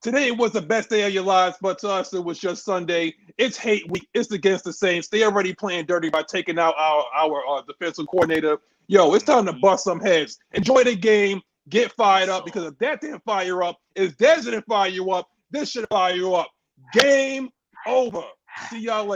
Today was the best day of your lives, but to us it was just Sunday. It's hate week. It's against the Saints. They already playing dirty by taking out our defensive coordinator. Yo, it's time to bust some heads. Enjoy the game. Get fired up because if that didn't fire you up, if Des didn't fire you up, this should fire you up. Game over. See y'all later.